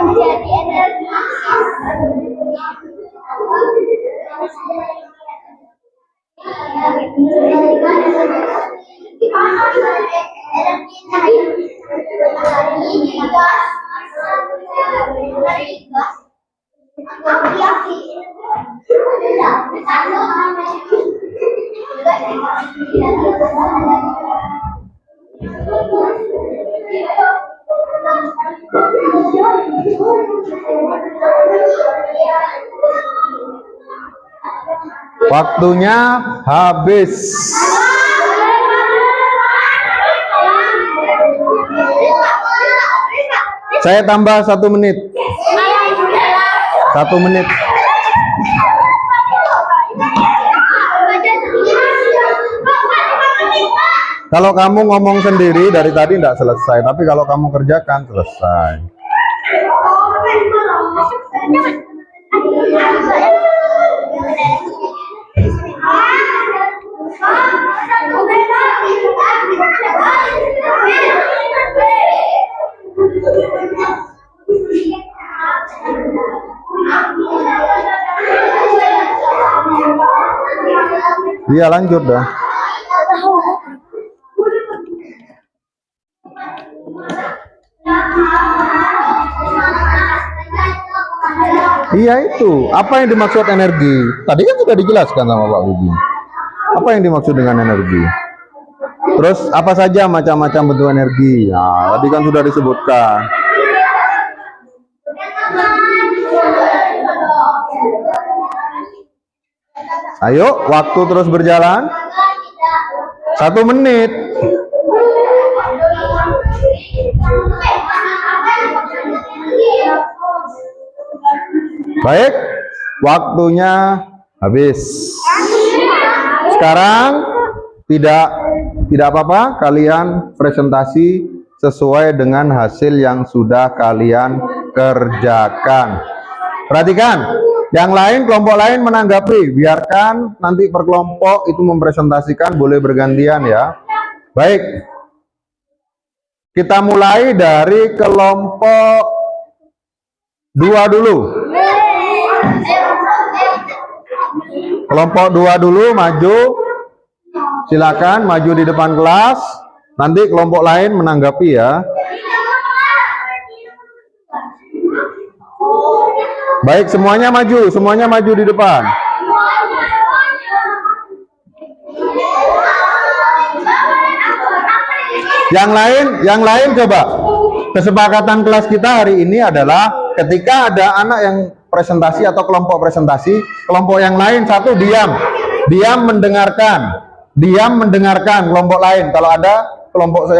Speaker 2: Menjadi energi.
Speaker 1: Waktunya habis. Saya tambah 1 menit. 1 menit. Kalau kamu ngomong sendiri dari tadi tidak selesai, tapi kalau kamu kerjakan selesai. Iya, lanjut dah. Iya itu, apa yang dimaksud energi? Tadi kan sudah dijelaskan sama Pak Bibi. Apa yang dimaksud dengan energi? Terus apa saja macam-macam bentuk energi? Nah, tadi kan sudah disebutkan. Ayo, waktu terus berjalan. 1 menit. Baik, waktunya habis. Sekarang tidak apa-apa, kalian presentasi sesuai dengan hasil yang sudah kalian kerjakan. Perhatikan, yang lain, kelompok lain menanggapi. Biarkan nanti per kelompok itu mempresentasikan, boleh bergantian ya. Baik, kita mulai dari kelompok 2 dulu. Kelompok 2 dulu, maju. Silakan maju di depan kelas. Nanti kelompok lain menanggapi ya. Baik, semuanya maju di depan. Yang lain coba. Kesepakatan kelas kita hari ini adalah ketika ada anak yang presentasi atau kelompok presentasi, kelompok yang lain satu diam mendengarkan kelompok lain. Kalau ada kelompok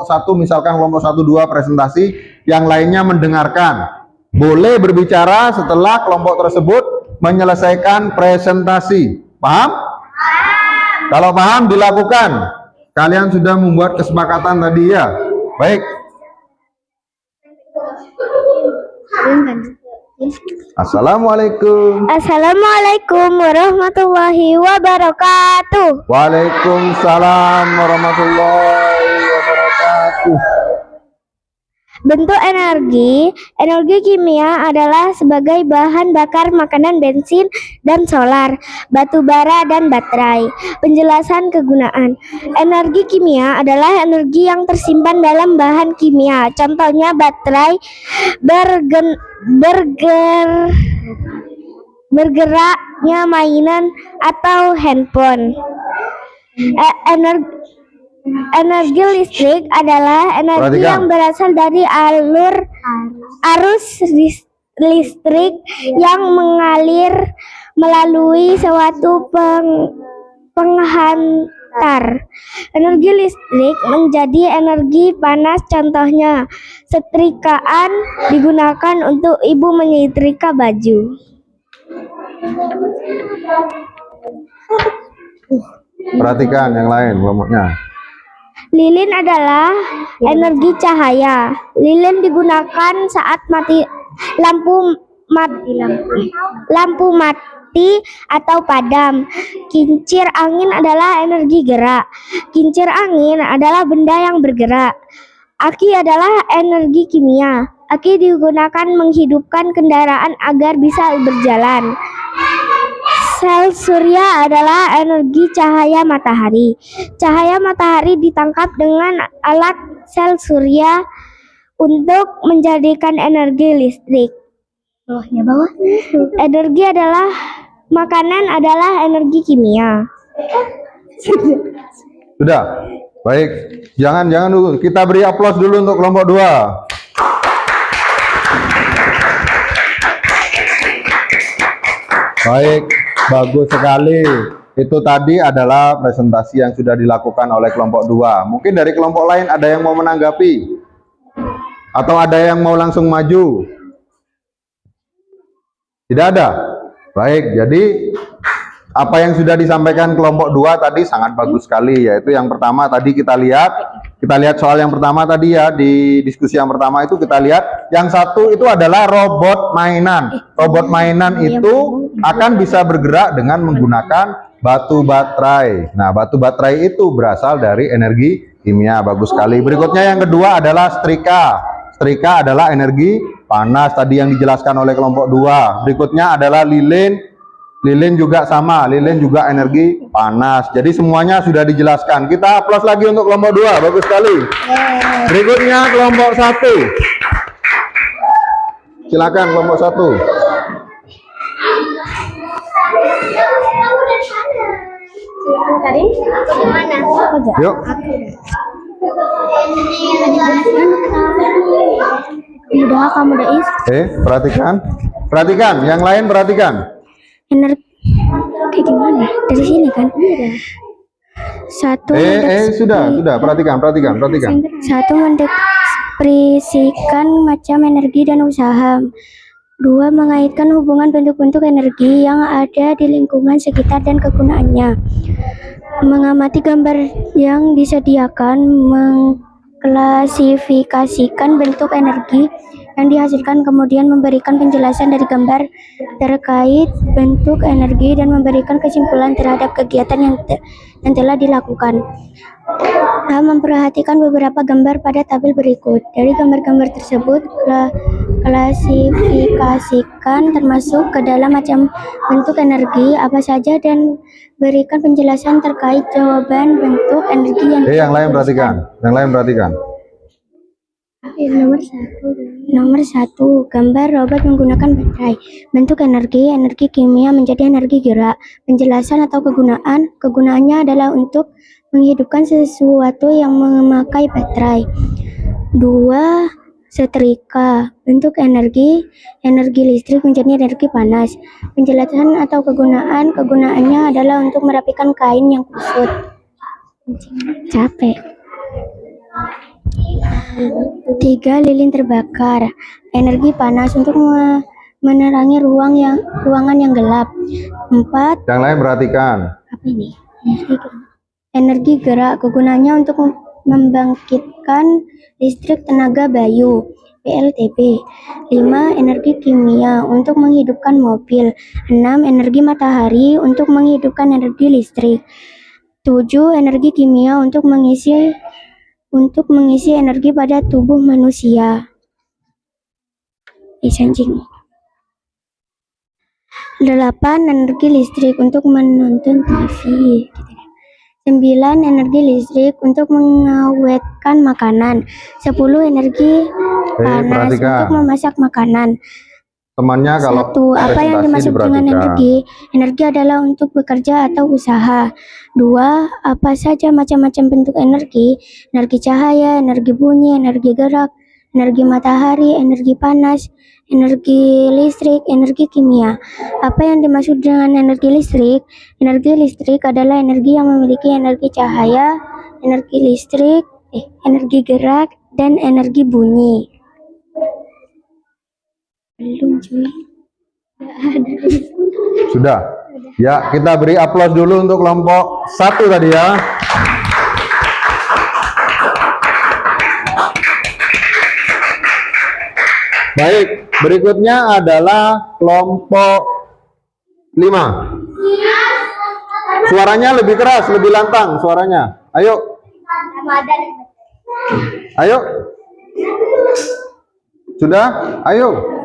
Speaker 1: satu, misalkan kelompok 1, 2 presentasi, yang lainnya mendengarkan. Boleh berbicara setelah kelompok tersebut menyelesaikan presentasi. Paham? Kalau paham, dilakukan. Kalian sudah membuat kesepakatan tadi ya. Baik. Assalamualaikum.
Speaker 2: Assalamualaikum warahmatullahi wabarakatuh.
Speaker 1: Waalaikumsalam warahmatullahi wabarakatuh.
Speaker 2: Bentuk energi kimia adalah sebagai bahan bakar makanan, bensin dan solar, batu bara dan baterai. Penjelasan kegunaan. Energi kimia adalah energi yang tersimpan dalam bahan kimia. Contohnya baterai bergeraknya mainan atau handphone. Energi listrik adalah energi yang berasal dari arus listrik yang mengalir melalui suatu penghantar. Energi listrik menjadi energi panas, contohnya setrikaan digunakan untuk ibu menyetrika baju.
Speaker 1: Perhatikan yang lain kelompoknya.
Speaker 2: Lilin adalah energi cahaya. Lilin digunakan saat lampu mati atau padam. Kincir angin adalah energi gerak. Kincir angin adalah benda yang bergerak. Aki adalah energi kimia. Aki digunakan menghidupkan kendaraan agar bisa berjalan. Sel surya adalah energi cahaya matahari. Cahaya matahari ditangkap dengan alat sel surya untuk menjadikan energi listrik. Energi adalah makanan adalah energi kimia.
Speaker 1: Sudah. Baik. Jangan dulu. Kita beri aplaus dulu untuk kelompok 2. Baik. Bagus sekali. Itu tadi adalah presentasi yang sudah dilakukan oleh kelompok 2. Mungkin dari kelompok lain ada yang mau menanggapi? Atau ada yang mau langsung maju? Tidak ada? Baik, jadi apa yang sudah disampaikan kelompok 2 tadi sangat bagus sekali. Yaitu yang pertama tadi kita lihat soal yang pertama tadi ya, di diskusi yang pertama itu kita lihat. Yang satu itu adalah robot mainan. Robot mainan itu akan bisa bergerak dengan menggunakan batu baterai. Nah, batu baterai itu berasal dari energi kimia. Bagus sekali. Berikutnya yang kedua adalah setrika. Setrika adalah energi panas tadi yang dijelaskan oleh kelompok 2. Berikutnya adalah lilin. Lilin juga sama, lilin juga energi panas. Jadi semuanya sudah dijelaskan. Kita aplaus lagi untuk kelompok 2. Bagus sekali. Berikutnya kelompok 1. Silakan kelompok 1. Yuk.
Speaker 2: Udah kamu
Speaker 1: perhatikan. Perhatikan, yang lain perhatikan.
Speaker 2: Kayak gimana? Dari sini kan? Satu
Speaker 1: Sudah, perhatikan.
Speaker 2: Satu, mendefinisikan macam energi dan usaha. Dua, mengaitkan hubungan bentuk-bentuk energi yang ada di lingkungan sekitar dan kegunaannya. Mengamati gambar yang disediakan, mengklasifikasikan bentuk energi yang dihasilkan, kemudian memberikan penjelasan dari gambar terkait bentuk energi dan memberikan kesimpulan terhadap kegiatan yang telah dilakukan. Memperhatikan beberapa gambar pada tabel berikut. Dari gambar-gambar tersebut, klasifikasikan termasuk ke dalam macam bentuk energi apa saja dan berikan penjelasan terkait jawaban bentuk energi yang
Speaker 1: lain perhatikan.
Speaker 2: Nomor satu, gambar robot menggunakan baterai. Bentuk energi kimia menjadi energi gerak. Penjelasan atau kegunaannya adalah untuk menghidupkan sesuatu yang memakai baterai. Dua, setrika. Bentuk energi listrik menjadi energi panas. Penjelasan atau kegunaannya adalah untuk merapikan kain yang kusut. Capek. Tiga, lilin terbakar. Energi panas untuk menerangi ruangan yang gelap. Empat.
Speaker 1: Yang lain perhatikan.
Speaker 2: Apa ini? Energi gerak. Kegunaannya untuk membangkitkan listrik tenaga bayu (PLTB). 5. Energi kimia untuk menghidupkan mobil. 6. Energi matahari untuk menghidupkan energi listrik. 7. Energi kimia untuk mengisi energi pada tubuh manusia. 8. Energi listrik untuk menonton TV. 9. Energi listrik untuk mengawetkan makanan. 10. Energi panas untuk memasak makanan.
Speaker 1: Temannya kalau
Speaker 2: 1. Apa yang dimaksud dengan energi? Energi adalah untuk bekerja atau usaha. 2. Apa saja macam-macam bentuk energi? Energi cahaya, energi bunyi, energi gerak, energi matahari, energi panas, energi listrik, energi kimia. Apa yang dimaksud dengan energi listrik? Energi listrik adalah energi yang memiliki energi cahaya, energi listrik, energi gerak, dan energi bunyi. Belum cuy.
Speaker 1: Sudah. Ya, kita beri aplaus dulu untuk kelompok 1 tadi ya. Baik, berikutnya adalah kelompok 5. Suaranya lebih keras, lebih lantang suaranya. Ayo. Sudah? Ayo.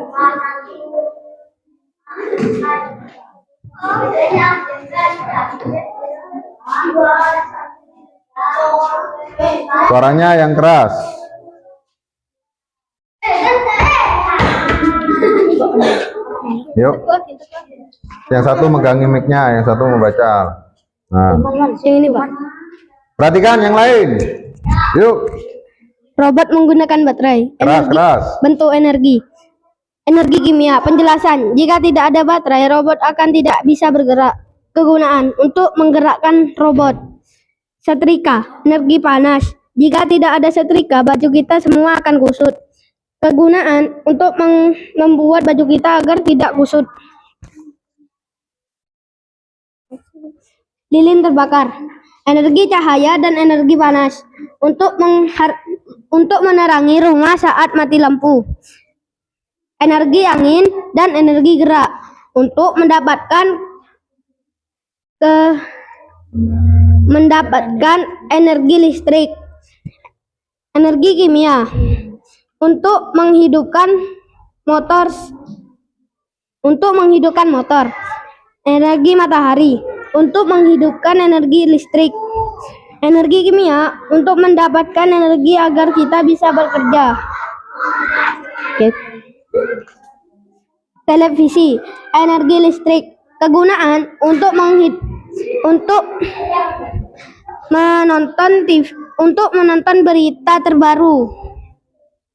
Speaker 1: Suaranya yang keras. Yuk. Yang satu megangi mic-nya, yang satu membaca. Nah.
Speaker 2: Yang ini, Pak.
Speaker 1: Perhatikan yang lain. Yuk.
Speaker 2: Robot menggunakan baterai.
Speaker 1: Keras.
Speaker 2: Bentuk energi. Energi kimia. Penjelasan. Jika tidak ada baterai, robot akan tidak bisa bergerak. Kegunaan. Untuk menggerakkan robot. Setrika. Energi panas. Jika tidak ada setrika, baju kita semua akan kusut. Kegunaan. Untuk membuat baju kita agar tidak kusut. Lilin terbakar. Energi cahaya dan energi panas. Untuk menerangi rumah saat mati lampu. Energi angin dan energi gerak untuk mendapatkan energi listrik. Energi kimia untuk menghidupkan motor. Energi matahari untuk menghidupkan energi listrik. Energi kimia untuk mendapatkan energi agar kita bisa bekerja. Televisi. Energi listrik. Kegunaan untuk menonton TV, untuk menonton berita terbaru.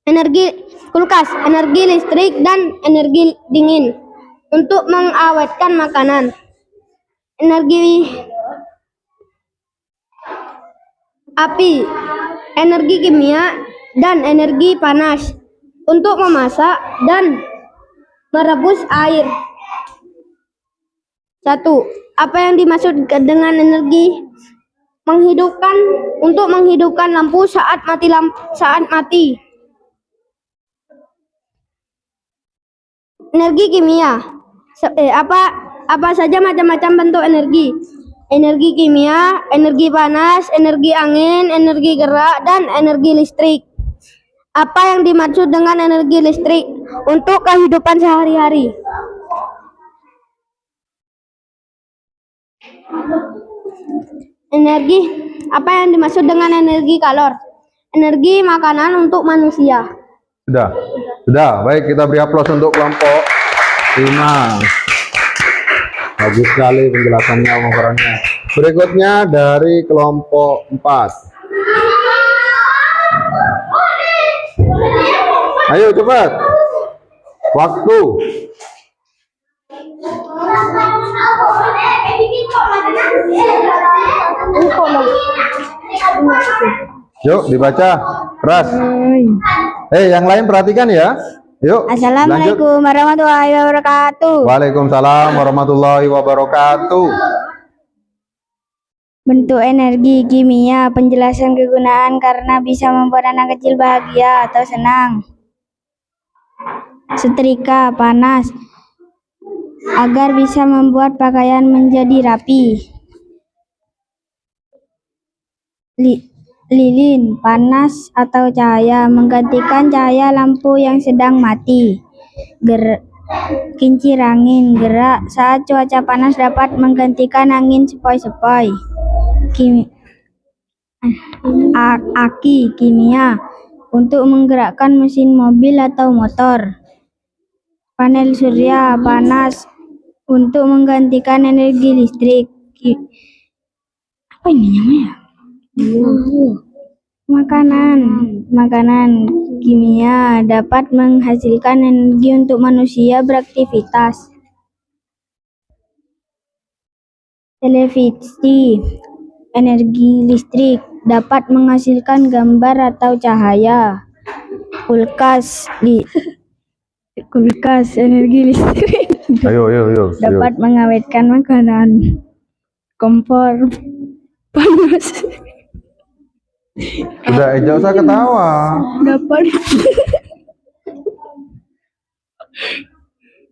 Speaker 2: Energi kulkas. Energi listrik dan energi dingin untuk mengawetkan makanan.
Speaker 3: energi api, energi kimia, dan energi panas untuk memasak dan merebus air. 1. Apa yang dimaksud dengan energi? Untuk menghidupkan lampu saat mati. Energi kimia. Apa saja macam-macam bentuk energi? Energi kimia, energi panas, energi angin, energi gerak, dan energi listrik. Apa yang dimaksud dengan energi listrik untuk kehidupan sehari-hari? Apa yang dimaksud dengan energi kalor? Energi makanan untuk manusia.
Speaker 1: Sudah. Baik, kita beri aplaus untuk kelompok 5. Bagus sekali penjelasannya, pemaparannya. Berikutnya dari kelompok 4. Ayo cepat. Waktu. Yuk dibaca keras. Yang lain perhatikan ya. Yuk.
Speaker 2: Assalamualaikum warahmatullahi wabarakatuh.
Speaker 1: Waalaikumsalam warahmatullahi wabarakatuh.
Speaker 2: Bentuk energi kimia, penjelasan kegunaan karena bisa membuat anak kecil bahagia atau senang. Setrika, panas, agar bisa membuat pakaian menjadi rapi. Lilin, panas atau cahaya, menggantikan cahaya lampu yang sedang mati. Kincir angin, gerak saat cuaca panas dapat menggantikan angin sepoi-sepoi. Aki, kimia, untuk menggerakkan mesin mobil atau motor. Panel surya, panas, untuk menggantikan energi listrik. Apa ini namanya? Makanan kimia dapat menghasilkan energi untuk manusia beraktivitas. Televisi, energi listrik, dapat menghasilkan gambar atau cahaya. Kulkas, energi listrik,
Speaker 1: Ayo.
Speaker 2: dapat mengawetkan makanan. Kompor, panas,
Speaker 1: Udah, jangan usah ketawa.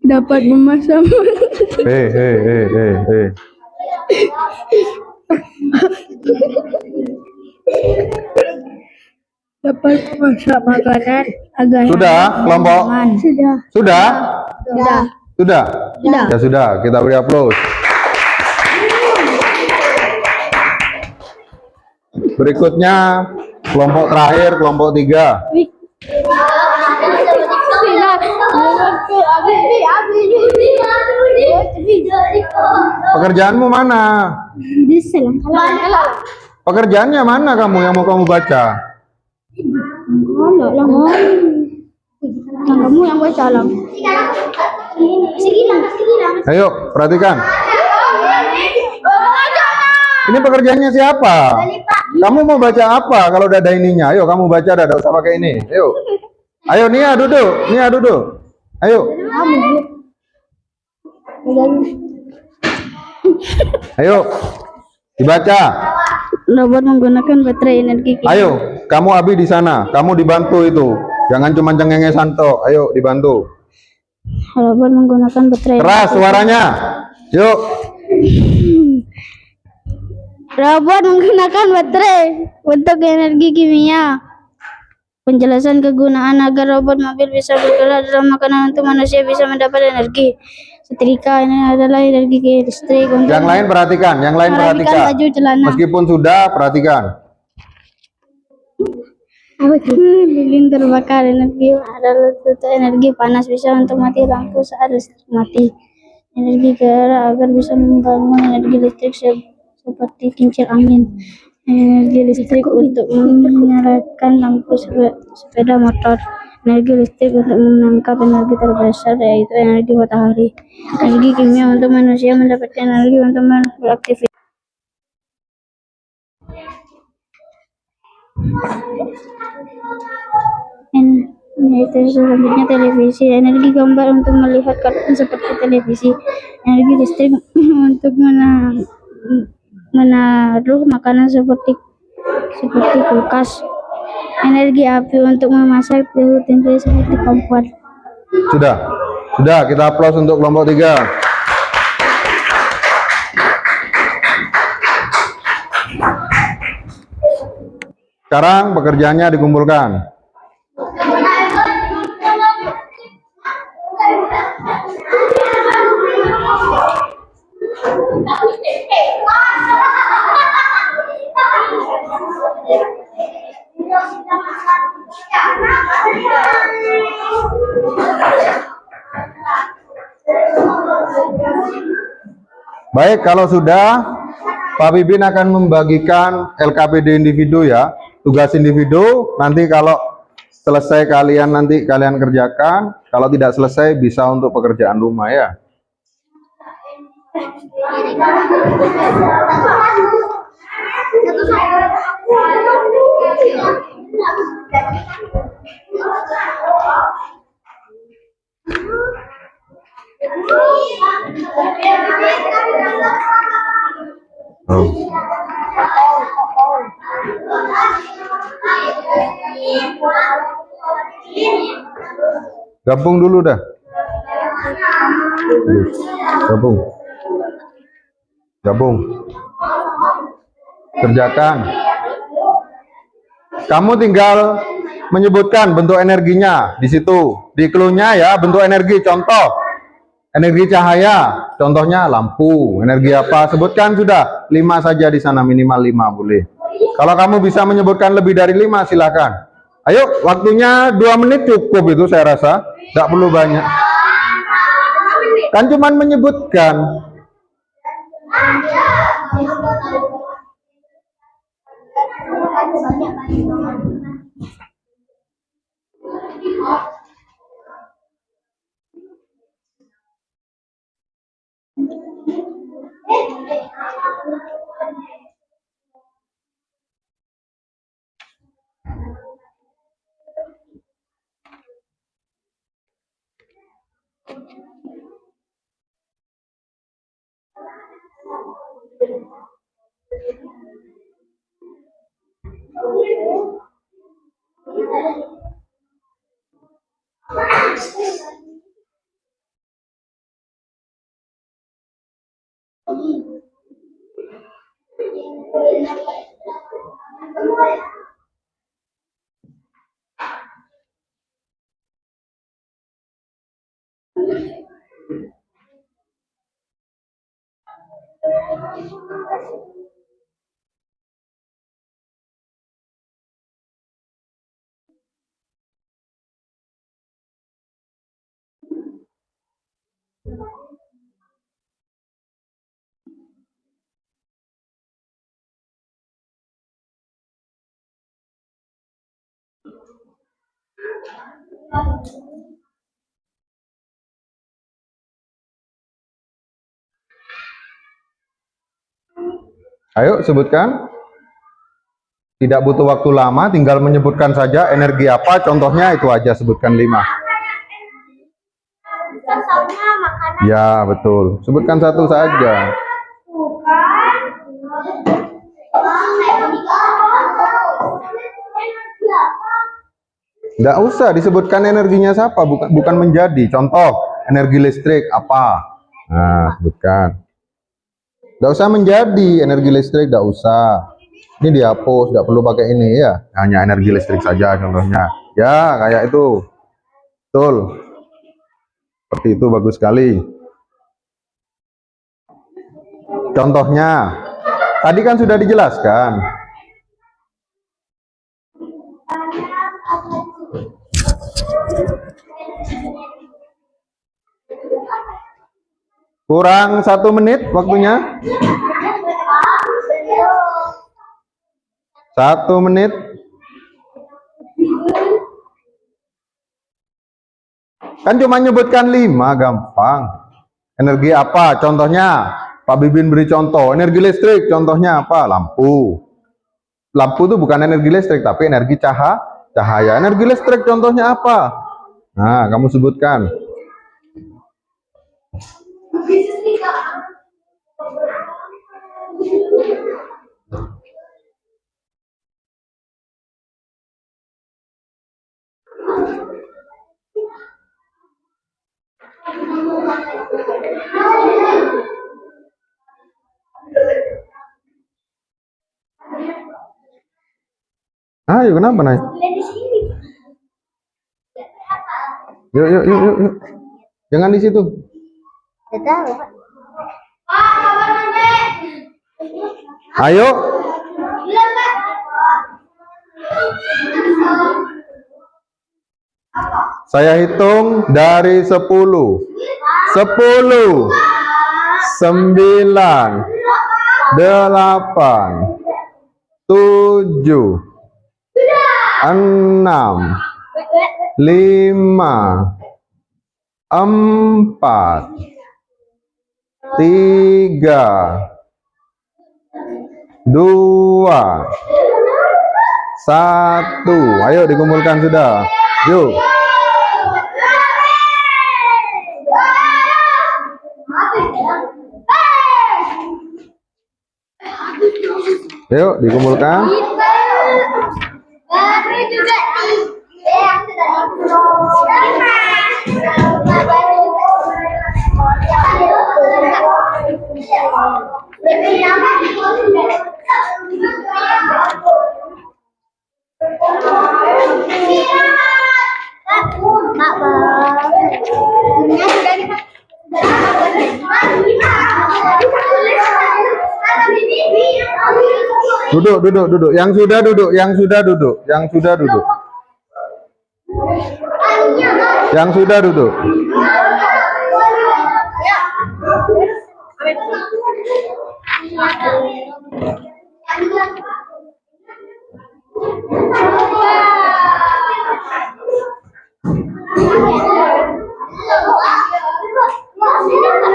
Speaker 2: dapat memasak. Dapat memasak makanan agar
Speaker 1: Sudah, kelompok.
Speaker 2: aman.
Speaker 1: Sudah. Ya sudah, kita beri aplaus. Berikutnya kelompok terakhir, kelompok 3. Pekerjaanmu mana? Pekerjaannya mana kamu yang mau kamu baca?
Speaker 2: Kamu yang baca lang.
Speaker 1: Ayo, perhatikan. Ini pekerjaannya siapa? Kamu mau baca apa kalau udah ada ininya? Ayo kamu baca, dah, usah pakai ini. Ayo Nia duduk. Ayo. Ayo. Dibaca.
Speaker 2: Robot menggunakan baterai energi kimia.
Speaker 1: Ayo, kamu Abi di sana. Kamu dibantu itu. Jangan cuma cengengesan tok. Ayo dibantu.
Speaker 2: Robot menggunakan baterai.
Speaker 1: Keras suaranya. Yuk.
Speaker 2: Robot menggunakan baterai untuk energi kimia. Penjelasan kegunaan agar robot mobil bisa bergerak dalam makanan untuk manusia bisa mendapat energi. Setrika ini adalah energi listrik.
Speaker 1: Yang lain perhatikan.
Speaker 2: Baju celana.
Speaker 1: Meskipun sudah, perhatikan.
Speaker 2: Lilin terbakar, energi adalah energi panas bisa untuk mati lampu saat listrik mati. Energi gerak agar bisa membangun energi listrik seperti kincir angin. Energi listrik untuk menyalakan lampu sepeda motor.
Speaker 3: energi listrik untuk menangkap energi terbesar yaitu energi matahari. Energi kimia untuk manusia mendapatkan energi untuk beraktivitas. Itu selanjutnya televisi, energi gambar untuk melihat kartun seperti televisi, energi listrik untuk menaruh makanan seperti kulkas, energi api untuk memasak tahu tempe seperti kompor.
Speaker 1: Sudah kita aplaus untuk kelompok 3. Sekarang pekerjaannya dikumpulkan. Baik, kalau sudah, Pak Pipin akan membagikan LKPD individu ya, tugas individu. Nanti kalau selesai kalian kerjakan, kalau tidak selesai bisa untuk pekerjaan rumah ya. Gabung dulu dah. Gabung. Kerjakan. Kamu tinggal menyebutkan bentuk energinya di situ. Di clue-nya ya, bentuk energi. Contoh, energi cahaya. Contohnya lampu. Energi apa? Sebutkan sudah. 5 saja di sana, minimal 5 boleh. Kalau kamu bisa menyebutkan lebih dari 5, silakan. Ayo, waktunya 2 menit cukup itu saya rasa. Tidak perlu banyak. Kan cuman menyebutkan. Ayo sebutkan. Tidak butuh waktu lama, tinggal menyebutkan saja energi apa, contohnya itu aja, sebutkan 5. Ya, betul. Sebutkan 1 saja. Tidak usah disebutkan energinya siapa, bukan menjadi. Contoh, energi listrik apa? Nah, sebutkan. Tidak usah menjadi energi listrik, tidak usah. Ini dihapus, tidak perlu pakai ini ya. Hanya energi listrik saja contohnya. Ya, kayak itu. Betul. Seperti itu, bagus sekali. Contohnya, tadi kan sudah dijelaskan. Kurang 1 menit waktunya. 1 menit. Kan cuma nyebutkan 5, gampang. Energi apa? Contohnya, Pak Bibin beri contoh. Energi listrik, contohnya apa? Lampu. Lampu itu bukan energi listrik, tapi energi cahaya. Energi listrik contohnya apa? Nah, kamu sebutkan. Ayo, kenapa naik? Yuk, yuk, yuk, yuk, yuk. Jangan di situ. Ayo. Saya hitung dari 10. 10, 9, 8, 7, 6, 5, 4, 3, 2, 1. Ayo dikumpulkan sudah. Yuk. Yuk dikumpulkan. Duduk, duduk, duduk. Yang sudah duduk, yang sudah duduk, yang sudah duduk. Yang sudah duduk.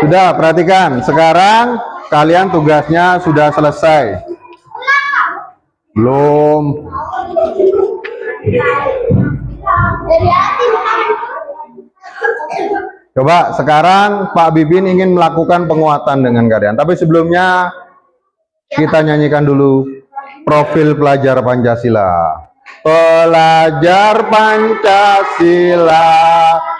Speaker 1: Sudah, perhatikan. Sekarang kalian tugasnya sudah selesai. Belum. Coba sekarang Pak Bibin ingin melakukan penguatan dengan kalian. Tapi sebelumnya kita nyanyikan dulu profil pelajar Pancasila. Pelajar Pancasila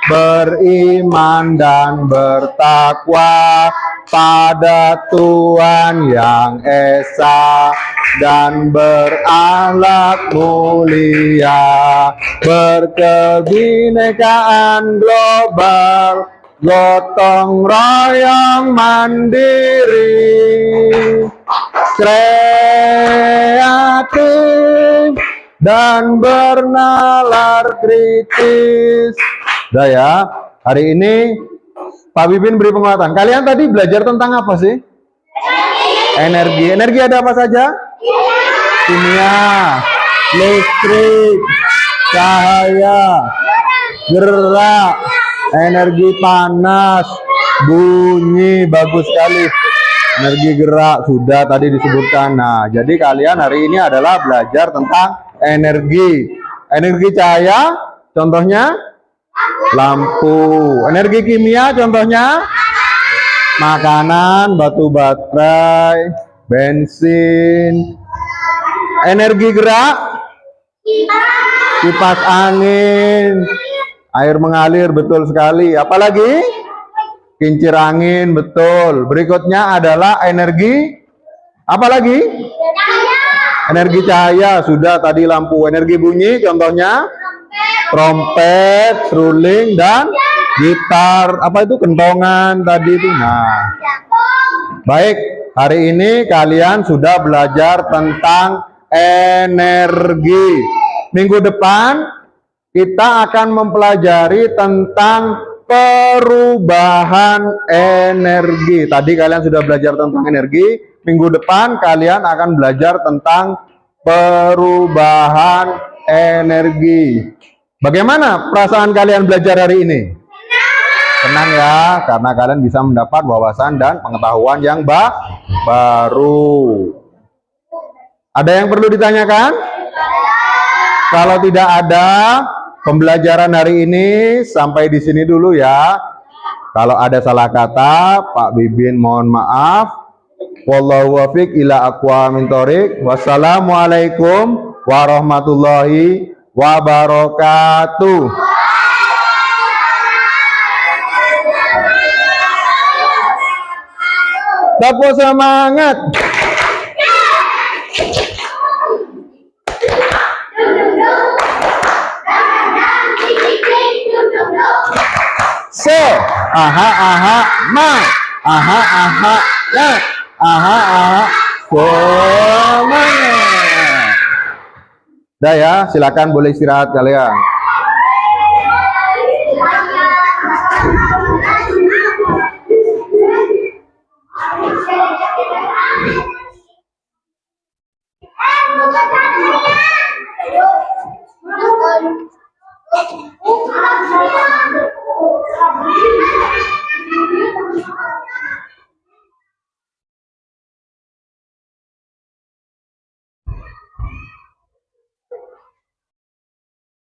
Speaker 1: beriman dan bertakwa pada Tuhan Yang Esa dan berakhlak mulia, berkebinekaan global, gotong royong mandiri, kreatif dan bernalar kritis. Udah ya, hari ini Pak Bibin beri penguatan. Kalian tadi belajar tentang apa sih? Energi. Energi ada apa saja? Kimia, listrik, cahaya, gerak, energi panas, bunyi. Bagus sekali. Energi gerak sudah tadi disebutkan. Nah, jadi kalian hari ini adalah belajar tentang energi. Energi cahaya contohnya lampu. Energi kimia contohnya makanan, batu baterai, bensin. Energi gerak kipas angin, air mengalir, betul sekali. Apalagi kincir angin, betul. Berikutnya adalah energi apalagi? Energi cahaya, sudah tadi lampu. Energi bunyi contohnya trompet, seruling, dan gitar. Apa itu? Kentongan tadi itu. Nah, baik, hari ini kalian sudah belajar tentang energi. Minggu depan kita akan mempelajari tentang perubahan energi. Tadi kalian sudah belajar tentang energi. Minggu depan kalian akan belajar tentang perubahan energi. Bagaimana perasaan kalian belajar hari ini? Senang ya, karena kalian bisa mendapat wawasan dan pengetahuan yang baru. Ada yang perlu ditanyakan? Kalau tidak ada, pembelajaran hari ini sampai di sini dulu ya. Kalau ada salah kata, Pak Bibin mohon maaf. Wallahu wafiq ila aqwamit thoriq. Wassalamualaikum warahmatullahi wabarakatuh. Tepuk semangat. Se, aha, aha, ma, aha, aha, na, aha, aha, semangat. Udah ya, silakan boleh istirahat kalian.